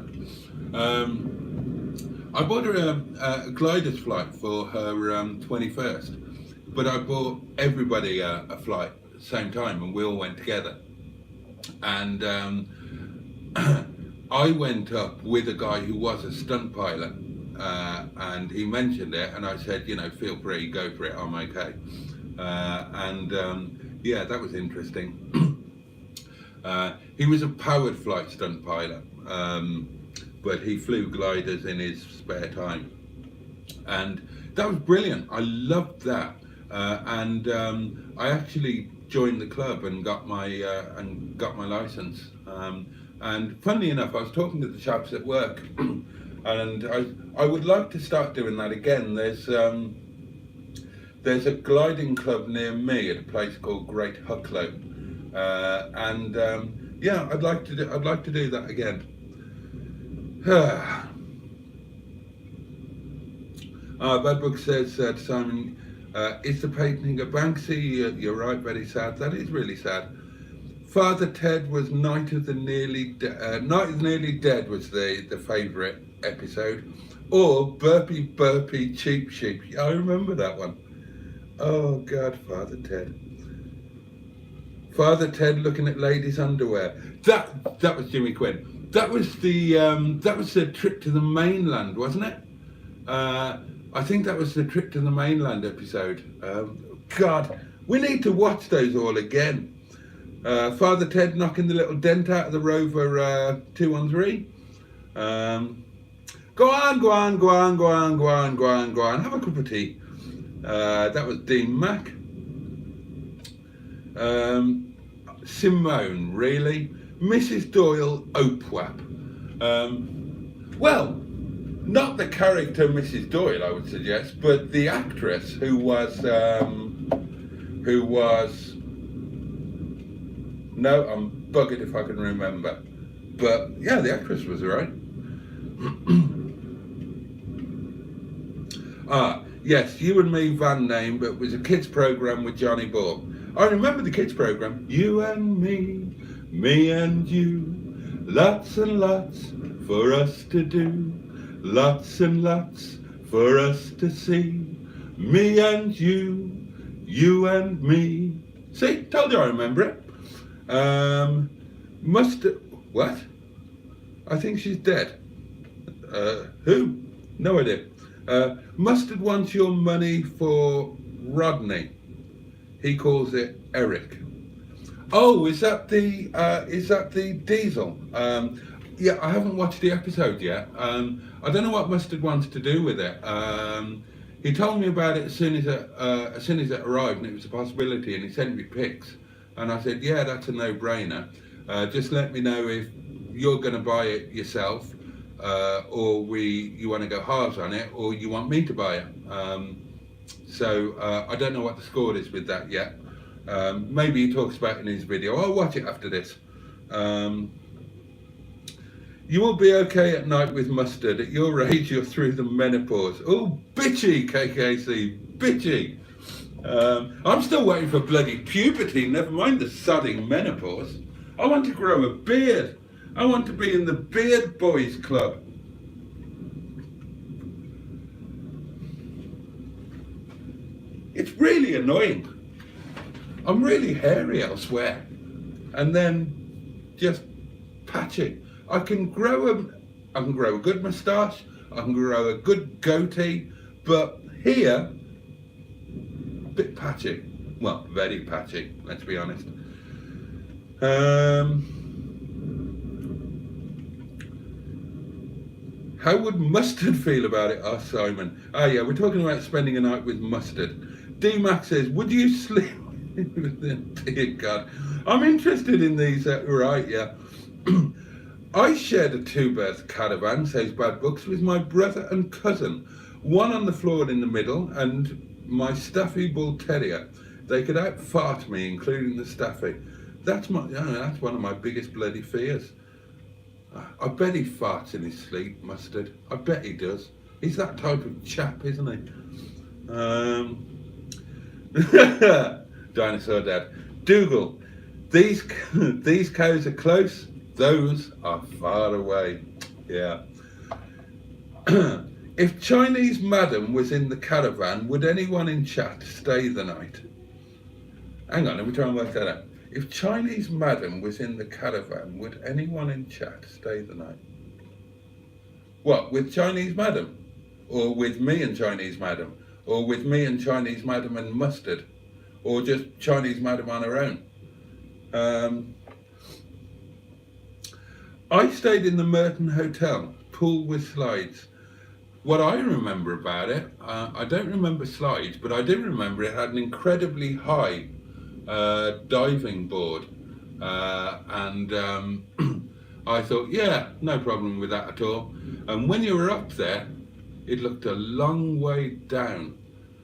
I bought her a glider's flight for her 21st. But I bought everybody a flight at the same time, and we all went together. And I went up with a guy who was a stunt pilot, and he mentioned it, and I said, you know, feel free, go for it, I'm okay. Yeah, that was interesting. He was a powered flight stunt pilot, but he flew gliders in his spare time, and that was brilliant. I loved that. I actually joined the club and got my license. And funnily enough, I was talking to the chaps at work, and I would like to start doing that again. there's a gliding club near me at a place called Great Hucklow, yeah, I'd like to do that again. Bad Book says to Simon, is the painting of Banksy? You're right, very sad. That is really sad. Father Ted was Night of the Nearly Dead was the favourite episode, or Burpy Burpy Cheap Sheep. I remember that one. Oh God, Father Ted. Father Ted looking at ladies' underwear. That was Jimmy Quinn. That was the trip to the mainland, wasn't it? I think that was the trip to the mainland episode. God, we need to watch those all again. Father Ted knocking the little dent out of the Rover 213. Go on. Have a cup of tea. That was Dean Mack. Simone, really? Mrs. Doyle, OPSWAP. Well, not the character Mrs. Doyle, I would suggest, but the actress who was no, I'm buggered if I can remember. But yeah, the actress was right. Yes, You and Me van name, but it was a kids program with Johnny Ball. I remember the kids program. You and me and you, lots and lots for us to do, lots and lots for us to see. Me and you and me. See, told you I remember it. What? I think she's dead. Who? No idea. Mustard wants your money for Rodney. He calls it Eric. Oh, is that the Diesel? Yeah, I haven't watched the episode yet. I don't know what Mustard wants to do with it. He told me about it as soon as it arrived, and it was a possibility, and he sent me pics. And I said, yeah, that's a no-brainer. Just let me know if you're going to buy it yourself, or you want to go halves on it, or you want me to buy it. So I don't know what the score is with that yet. Maybe he talks about it in his video. I'll watch it after this. You will be okay at night with Mustard. At your age, you're through the menopause. Oh, bitchy, KKC, bitchy. I'm still waiting for bloody puberty, never mind the sodding menopause. I want to grow a beard. I want to be in the Beard Boys Club. It's really annoying. I'm really hairy elsewhere, and then just patchy. I can grow a good moustache. I can grow a good goatee, but here, a bit patchy. Well, very patchy. Let's be honest. How would Mustard feel about it? Asked Simon. Oh yeah, we're talking about spending a night with Mustard. D-Mac says, would you sleep with them? Dear God. I'm interested in these, right, yeah. I shared a two-berth caravan, says Bad Books, with my brother and cousin. One on the floor in the middle, and my Staffy Bull Terrier. They could out-fart me, including the Staffy. That's one of my biggest bloody fears. I bet he farts in his sleep, Mustard. I bet he does. He's that type of chap, isn't he? Dinosaur Dad. Dougal. These cows are close. Those are far away. Yeah. If Chinese Madam was in the caravan, would anyone in chat stay the night? Hang on, let me try and work that out. If Chinese Madam was in the caravan, would anyone in chat stay the night? What, with Chinese Madam? Or with me and Chinese Madam? Or with me and Chinese Madam and Mustard? Or just Chinese Madam on her own? I stayed in the Merton Hotel, pool with slides. What I remember about it, I don't remember slides, but I do remember it had an incredibly high diving board, and I thought, yeah, no problem with that at all. And when you were up there, it looked a long way down,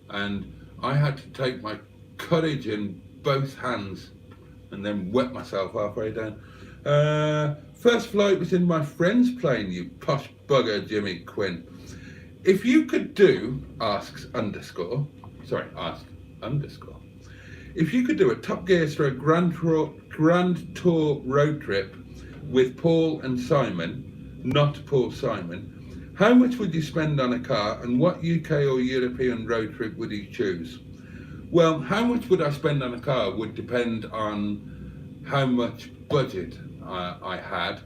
and I had to take my courage in both hands and then wet myself halfway down. First flight was in my friend's plane, you posh bugger, Jimmy Quinn. If you could do, asks underscore, if you could do a Top Gear stroke Grand Tour road trip with Paul and Simon, not Paul Simon, how much would you spend on a car and what UK or European road trip would you choose? Well, how much would I spend on a car would depend on how much budget I had.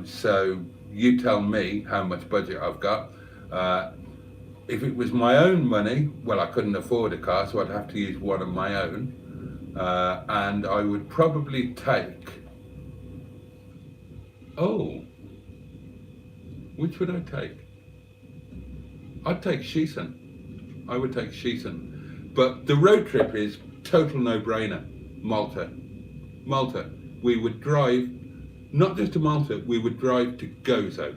So you tell me how much budget I've got. If it was my own money, well, I couldn't afford a car, so I'd have to use one of my own. And I would probably take... Oh, which would I take? I'd take Sheeson. I would take Sheeson. But the road trip is total no-brainer. Malta. Malta. We would drive, not just to Malta, we would drive to Gozo.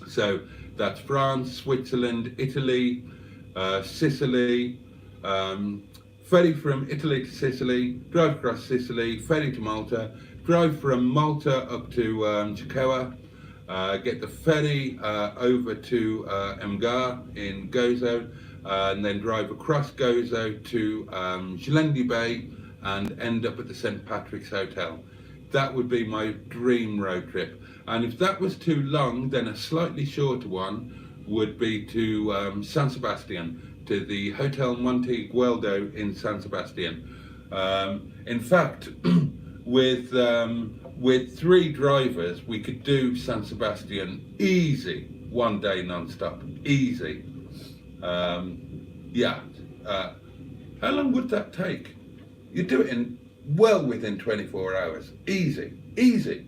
So that's France, Switzerland, Italy, Sicily, ferry from Italy to Sicily, drive across Sicily, ferry to Malta, drive from Malta up to Chikoa, get the ferry over to Mgar in Gozo, and then drive across Gozo to Jelendi Bay and end up at the St. Patrick's Hotel. That would be my dream road trip. And if that was too long, then a slightly shorter one would be to San Sebastian, to the Hotel Monte Gueldo in San Sebastian. In fact, with 3 drivers, we could do San Sebastian easy, 1 day non-stop, easy. Yeah. How long would that take? You do it in well within 24 hours, easy, easy.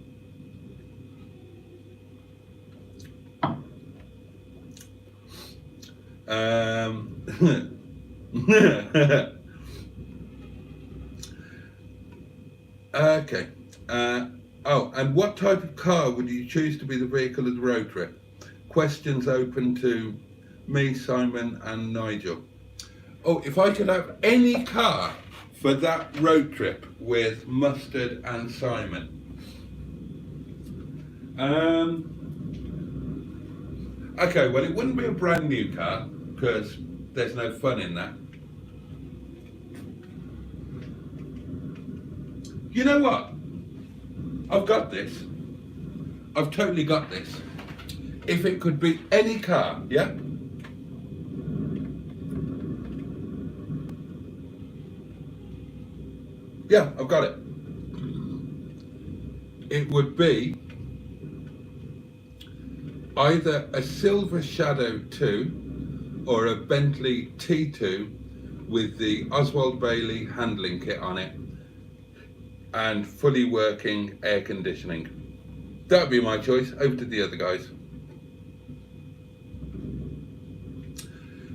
Okay. Oh, and what type of car would you choose to be the vehicle of the road trip? Questions open to me, Simon, and Nigel. Oh, if I could have any car for that road trip with Mustard and Simon. Okay, well, it wouldn't be a brand new car because there's no fun in that. You know what? I've got this. I've totally got this. If it could be any car, yeah? Yeah, I've got it. It would be either a Silver Shadow 2 or a Bentley T2 with the Oswald Bailey handling kit on it and fully working air conditioning. That would be my choice. Over to the other guys.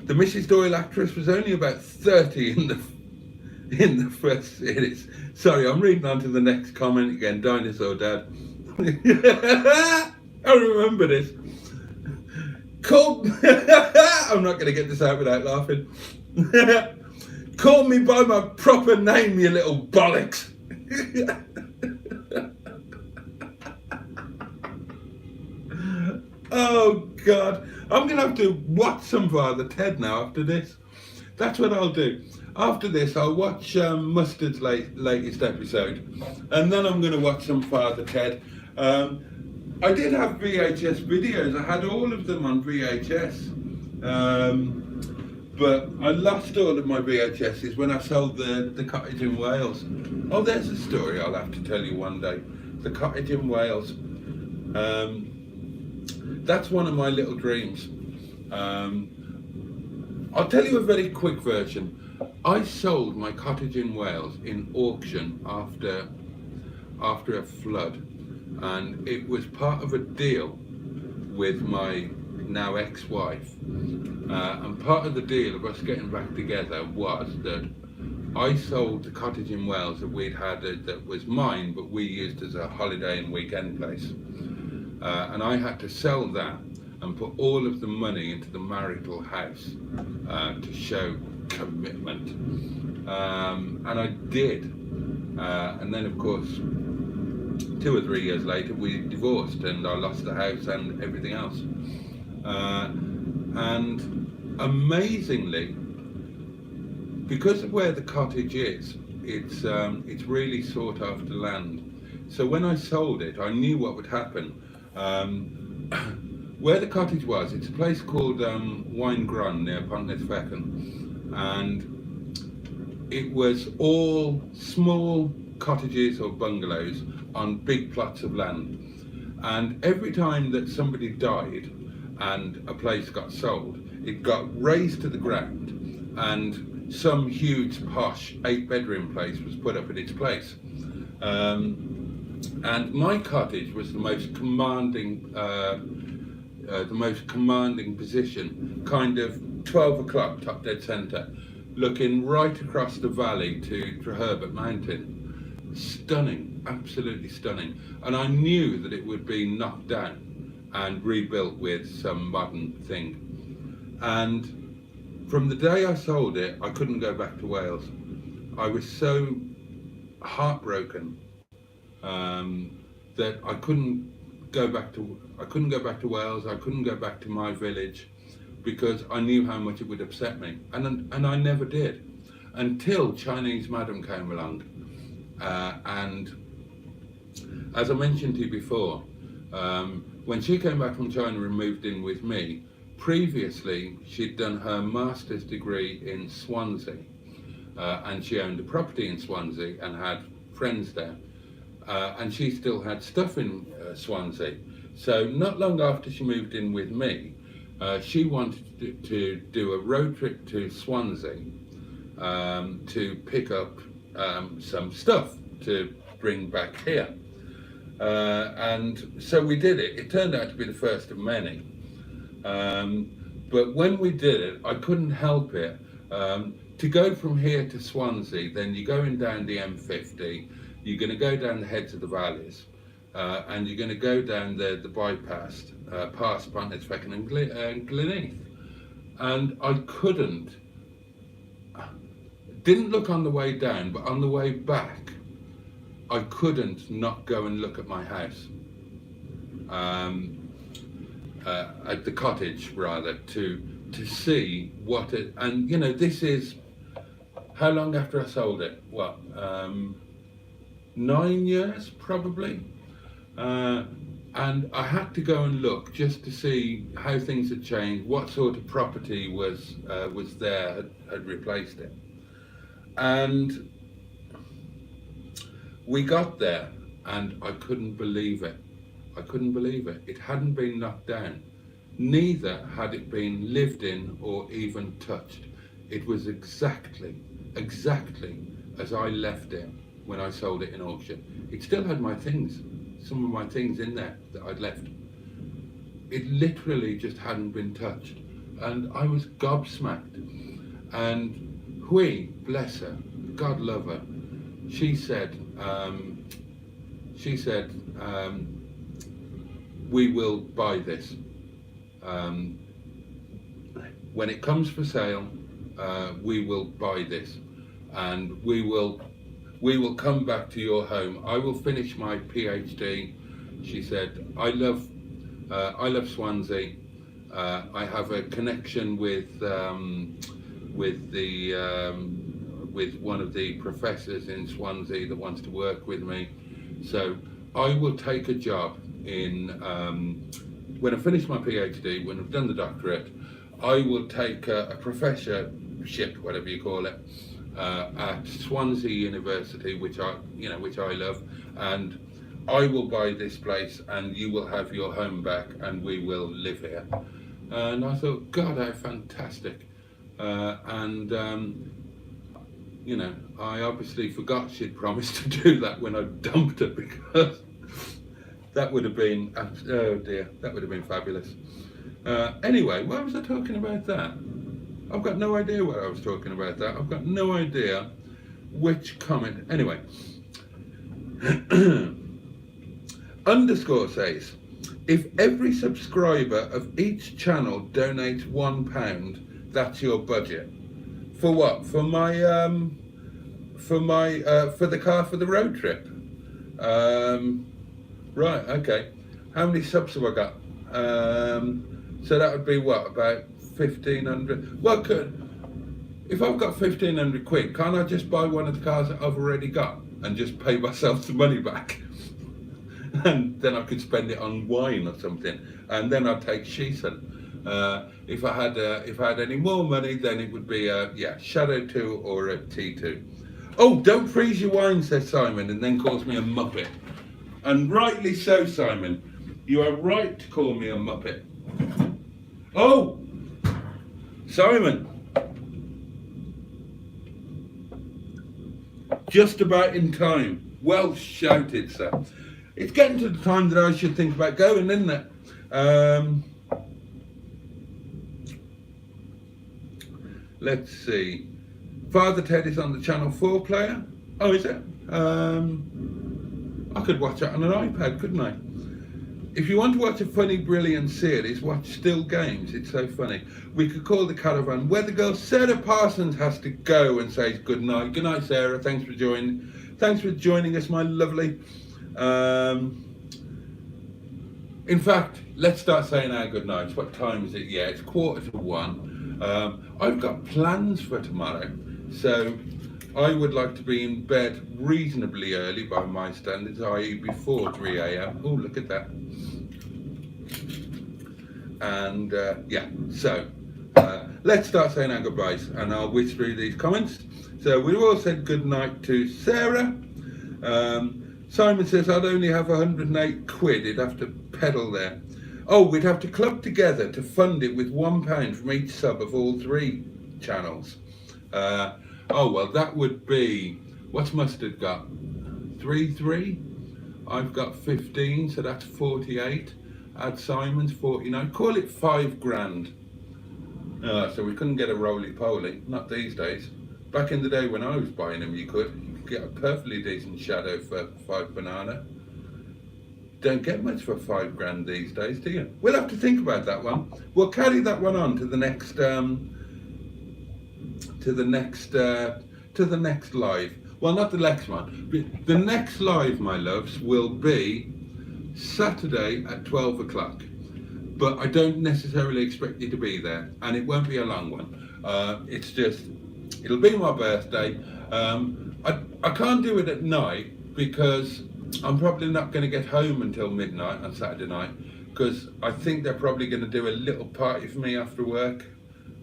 The Mrs. Doyle actress was only about 30 in the first series. Sorry, I'm reading on to the next comment again. Dinosaur Dad. I remember this. Call I'm not going to get this out without laughing. Call me by my proper name, you little bollocks. Oh God, I'm going to have to watch some Father Ted now after this. That's what I'll do. After this, I'll watch Mustard's latest episode, and then I'm going to watch some Father Ted. I did have VHS videos. I had all of them on VHS, but I lost all of my VHSs when I sold the cottage in Wales. Oh, there's a story I'll have to tell you one day. The cottage in Wales. That's one of my little dreams. I'll tell you a very quick version. I sold my cottage in Wales in auction after a flood, and it was part of a deal with my now ex-wife. And part of the deal of us getting back together was that I sold the cottage in Wales that we'd had that was mine, but we used as a holiday and weekend place. And I had to sell that and put all of the money into the marital house to show commitment. And I did. And then, of course, 2 or 3 years later, we divorced, and I lost the house and everything else. And amazingly, because of where the cottage is, it's really sought after land. So when I sold it, I knew what would happen. Where the cottage was, it's a place called Weingron near Pontnesfecken, and it was all small cottages or bungalows on big plots of land. And every time that somebody died and a place got sold, it got razed to the ground, and some huge posh 8-bedroom place was put up in its place. And my cottage was the most commanding position, kind of 12 o'clock, top dead centre, looking right across the valley to Rogerbotty Mountain. Stunning, absolutely stunning. And I knew that it would be knocked down and rebuilt with some modern thing. And from the day I sold it, I couldn't go back to Wales. I was so heartbroken that I couldn't go back to Wales. I couldn't go back to my village because I knew how much it would upset me, and I never did until Chinese Madam came along. And as I mentioned to you before, when she came back from China and moved in with me, previously she'd done her master's degree in Swansea, and she owned a property in Swansea and had friends there. And she still had stuff in Swansea. So not long after she moved in with me, she wanted to do a road trip to Swansea to pick up some stuff to bring back here. And so we did it. It turned out to be the first of many. But when we did it, I couldn't help it. To go from here to Swansea, then you're going down the M50, you're going to go down the heads of the valleys, and you're going to go down the bypass, past Pontnesfecken and Gleneath. And I didn't look on the way down, but on the way back, I couldn't not go and look at my house, at the cottage rather, to see what it, and you know, this is, how long after I sold it? What, 9 years probably, and I had to go and look just to see how things had changed, what sort of property was there, had replaced it. And we got there, and I couldn't believe it. I couldn't believe it. It hadn't been knocked down. Neither had it been lived in or even touched. It was exactly as I left it when I sold it in auction. It still had my things, some of my things in there that I'd left. It literally just hadn't been touched. And I was gobsmacked. And Hui, bless her, God love her, she said, we will buy this. When it comes for sale, we will buy this, and we will come back to your home. I will finish my PhD. She said, I love Swansea. I have a connection with one of the professors in Swansea that wants to work with me. So I will take a job in, when I finish my PhD, when I've done the doctorate, I will take a professorship, whatever you call it, at Swansea University, which I love, and I will buy this place and you will have your home back and we will live here. And I thought, God, how fantastic. You know, I obviously forgot she'd promised to do that when I dumped her, because that would have been, oh dear, that would have been fabulous. Anyway, why was I talking about that? I've got no idea what I was talking about that. I've got no idea which comment. Anyway, underscore says, if every subscriber of each channel donates £1, that's your budget. For what? For the car for the road trip. Right, okay. How many subs have I got? So that would be what, about 1,500? Well, if I've got 1,500 quid, can't I just buy one of the cars that I've already got and just pay myself the money back? And then I could spend it on wine or something, and then I'd take Sheeson. If I had any more money, then it would be Shadow 2 or a T2. Oh, don't freeze your wine, says Simon, and then calls me a muppet. And rightly so, Simon. You are right to call me a muppet. Oh, Simon. Just about in time. Well shouted, sir. It's getting to the time that I should think about going, isn't it? Let's see. Father Ted is on the Channel 4 player. Oh, is it? I could watch it on an iPad, couldn't I? If you want to watch a funny, brilliant series, watch Still Games. It's so funny. We could call the caravan Weather Girl. Sarah Parsons has to go and says good night. Good night, Sarah. Thanks for joining. Thanks for joining us, my lovely. In fact, let's start saying our good nights. What time is it? Yeah, it's 1:45. I've got plans for tomorrow, so I would like to be in bed reasonably early by my standards, i.e. before 3 a.m. Oh, look at that. And so let's start saying our goodbyes, and I'll whiz through these comments. So we've all said good night to Sarah. Simon says, I'd only have 108 quid, he'd have to pedal there. Oh, we'd have to club together to fund it with £1 from each sub of all 3 channels. Oh, well, that would be, what's Mustard got? 3? I've got 15, so that's 48. Add Simon's 49. Call it 5 grand. So we couldn't get a roly-poly, not these days. Back in the day when I was buying them, you could get a perfectly decent Shadow for 5 banana. Don't get much for 5 grand these days, do you? We'll have to think about that one. We'll carry that one on to the next live. Well, not the next one. The next live, my loves, will be Saturday at 12 o'clock. But I don't necessarily expect you to be there, and it won't be a long one. It's just, it'll be my birthday. I can't do it at night because I'm probably not going to get home until midnight on Saturday night, because I think they're probably going to do a little party for me after work.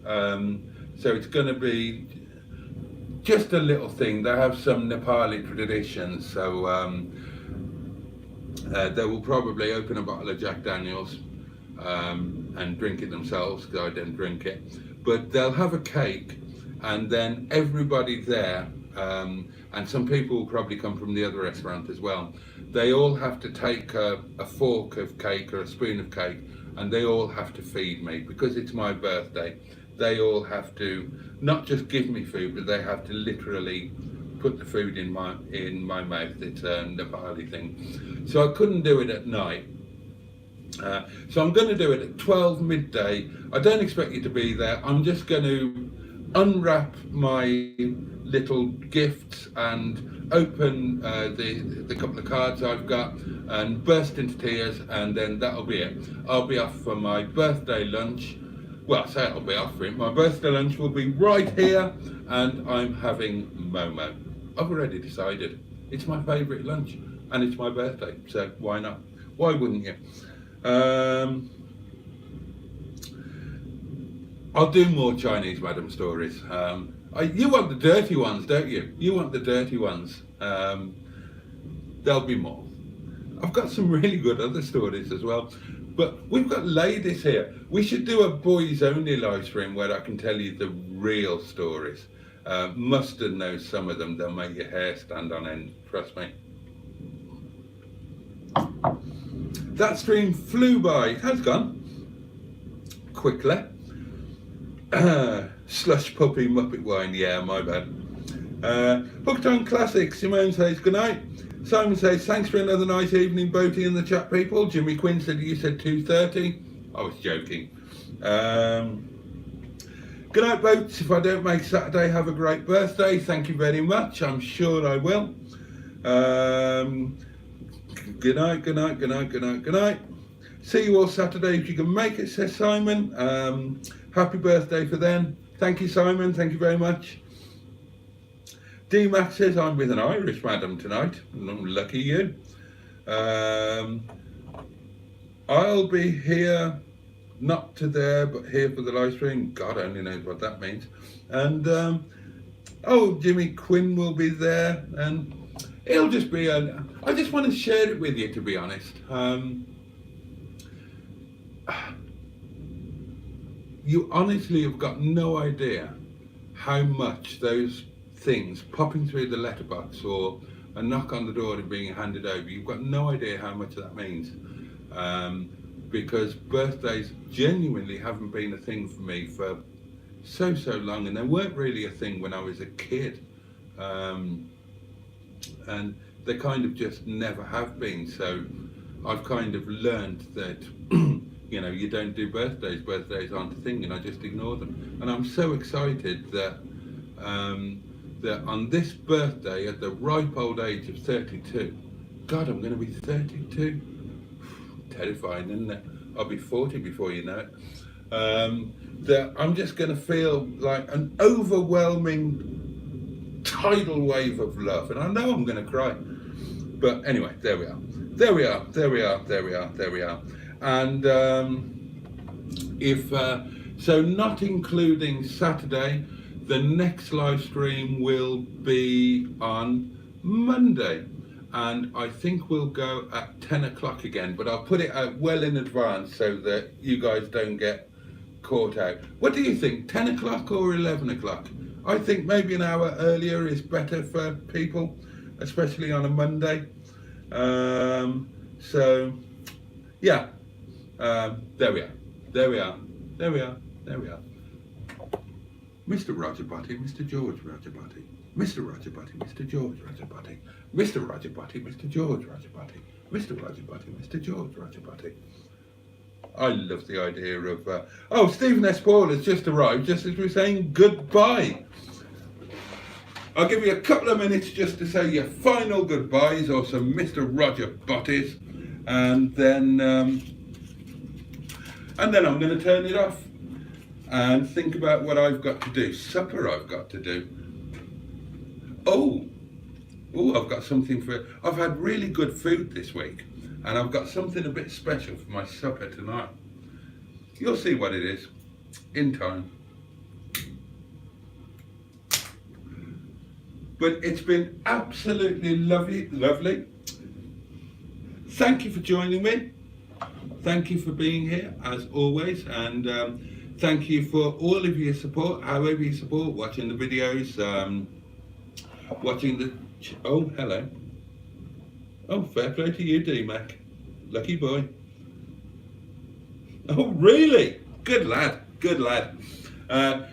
So it's going to be just a little thing. They have some Nepali traditions, so they will probably open a bottle of Jack Daniels and drink it themselves, because I don't drink it. But they'll have a cake, and then everybody there, and some people will probably come from the other restaurant as well. They all have to take a fork of cake or a spoon of cake, and they all have to feed me because it's my birthday. They all have to not just give me food, but they have to literally put the food in my mouth. It's a Nepali thing. So I couldn't do it at night. So I'm going to do it at 12 midday. I don't expect you to be there. I'm just going to unwrap my little gifts and open the couple of cards I've got and burst into tears, and then that'll be it. I'll be off for my birthday lunch. Well, I say I'll be off for it. My birthday lunch will be right here, and I'm having Momo. I've already decided. It's my favourite lunch, and it's my birthday, so why not? Why wouldn't you? I'll do more Chinese Madam stories. You want the dirty ones, don't you? You want the dirty ones. There'll be more. I've got some really good other stories as well. But we've got ladies here. We should do a boys only live stream where I can tell you the real stories. Mustard knows some of them. They'll make your hair stand on end, trust me. That stream flew by. It has gone quickly. Slush puppy muppet wine, yeah, my bad. Hooked on Classic, Simone says good night. Simon says thanks for another nice evening, Boaty and the chat people. Jimmy Quinn said you said 2:30. I was joking. Good night, boats. If I don't make Saturday, have a great birthday. Thank you very much. I'm sure I will. Good night, good night, good night, good night, good night. See you all Saturday if you can make it, says Simon. Happy birthday for then. Thank you, Simon. Thank you very much. D-Mac says, I'm with an Irish madam tonight. Lucky you. I'll be here, not to there, but here for the live stream. God only knows what that means. And, Jimmy Quinn will be there. And it'll just be I just want to share it with you, to be honest. You honestly have got no idea how much those things popping through the letterbox or a knock on the door and being handed over, you've got no idea how much that means. Because birthdays genuinely haven't been a thing for me for so long, and they weren't really a thing when I was a kid. And they kind of just never have been. So I've kind of learned that you don't do birthdays. Birthdays aren't a thing, and I just ignore them. And I'm so excited that that on this birthday, at the ripe old age of 32, God, I'm going to be 32. Terrifying, isn't it? I'll be 40 before you know it. That I'm just going to feel like an overwhelming tidal wave of love, and I know I'm going to cry. But anyway, there we are. And so not including Saturday, the next live stream will be on Monday, and I think we'll go at 10 o'clock again, but I'll put it out well in advance so that you guys don't get caught out. What do you think, 10 o'clock or 11 o'clock? I think maybe an hour earlier is better for people, especially on a Monday. So yeah, there we are. Mr. Rogerbotty, Mr. George Rogerbotty, Mr. Rogerbotty, Mr. George Rogerbotty, Mr. Rogerbotty, Mr. George Rogerbotty, Mr. Rogerbotty, Mr. George Rogerbotty. I love the idea of, Stephen S. Paul has just arrived, just as we're saying goodbye. I'll give you a couple of minutes just to say your final goodbyes, or some Mr. Rogerbotties, and then I'm going to turn it off and think about what I've got to do. Supper I've got to do. I've got something I've had really good food this week, and I've got something a bit special for my supper tonight. You'll see what it is in time. But it's been absolutely lovely. Thank you for joining me. Thank you for being here, as always, and thank you for all of your support, however you support, watching the videos, watching the... Oh, hello. Oh, fair play to you, D-Mac. Lucky boy. Oh, really? Good lad.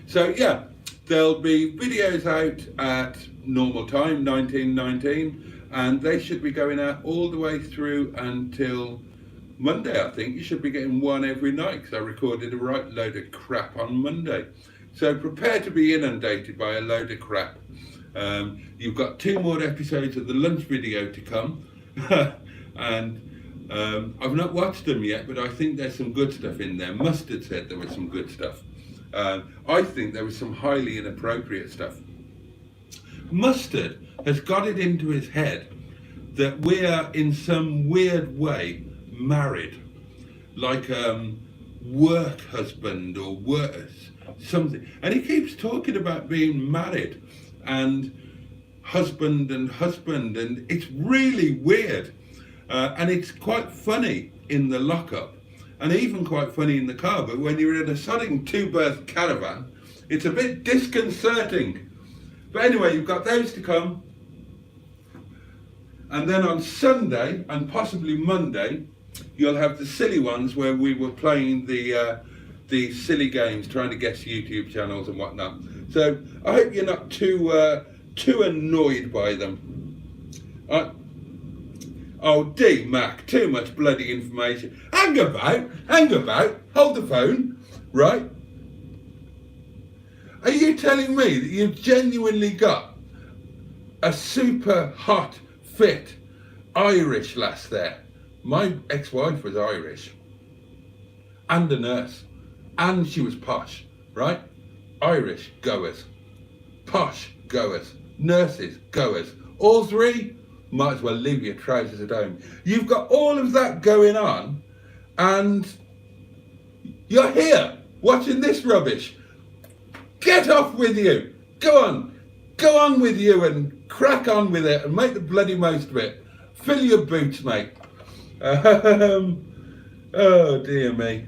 So, yeah, there'll be videos out at normal time, 1919, and they should be going out all the way through until Monday, I think. You should be getting one every night, because I recorded a right load of crap on Monday. So prepare to be inundated by a load of crap. You've got 2 more episodes of the lunch video to come. And I've not watched them yet, but I think there's some good stuff in there. Mustard said there was some good stuff. I think there was some highly inappropriate stuff. Mustard has got it into his head that we are in some weird way married, like work husband or work something, and he keeps talking about being married and husband, and it's really weird, and it's quite funny in the lockup, and even quite funny in the car, but when you're in a sodding 2-berth caravan, it's a bit disconcerting. But anyway, you've got those to come, and then on Sunday and possibly Monday you'll have the silly ones where we were playing the silly games, trying to guess YouTube channels and whatnot. So I hope you're not too annoyed by them. D-Mac, too much bloody information. Hang about, hold the phone, right? Are you telling me that you've genuinely got a super hot, fit Irish lass there? My ex-wife was Irish and a nurse, and she was posh, right? Irish goers, posh goers, nurses goers, all three. Might as well leave your trousers at home. You've got all of that going on, and you're here watching this rubbish. Get off with you. Go on with you and crack on with it and make the bloody most of it. Fill your boots, mate. Oh dear me.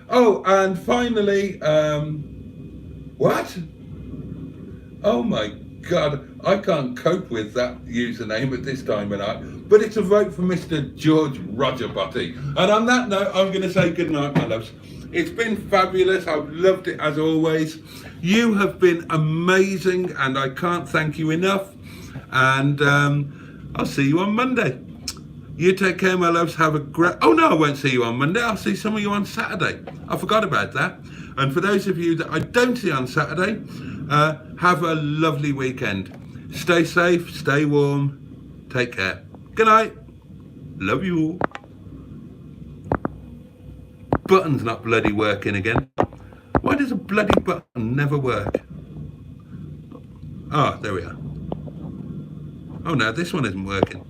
Oh, and finally, what? Oh my God, I can't cope with that username at this time of night. But it's a vote for Mr. George Rogerbotty. And on that note, I'm going to say good night, my loves. It's been fabulous. I've loved it as always. You have been amazing, and I can't thank you enough. And I'll see you on Monday. You take care, my loves. Have a great... Oh, no, I won't see you on Monday. I'll see some of you on Saturday. I forgot about that. And for those of you that I don't see on Saturday, have a lovely weekend. Stay safe, stay warm. Take care. Good night. Love you all. Button's not bloody working again. Why does a bloody button never work? Ah, there we are. Oh no, this one isn't working.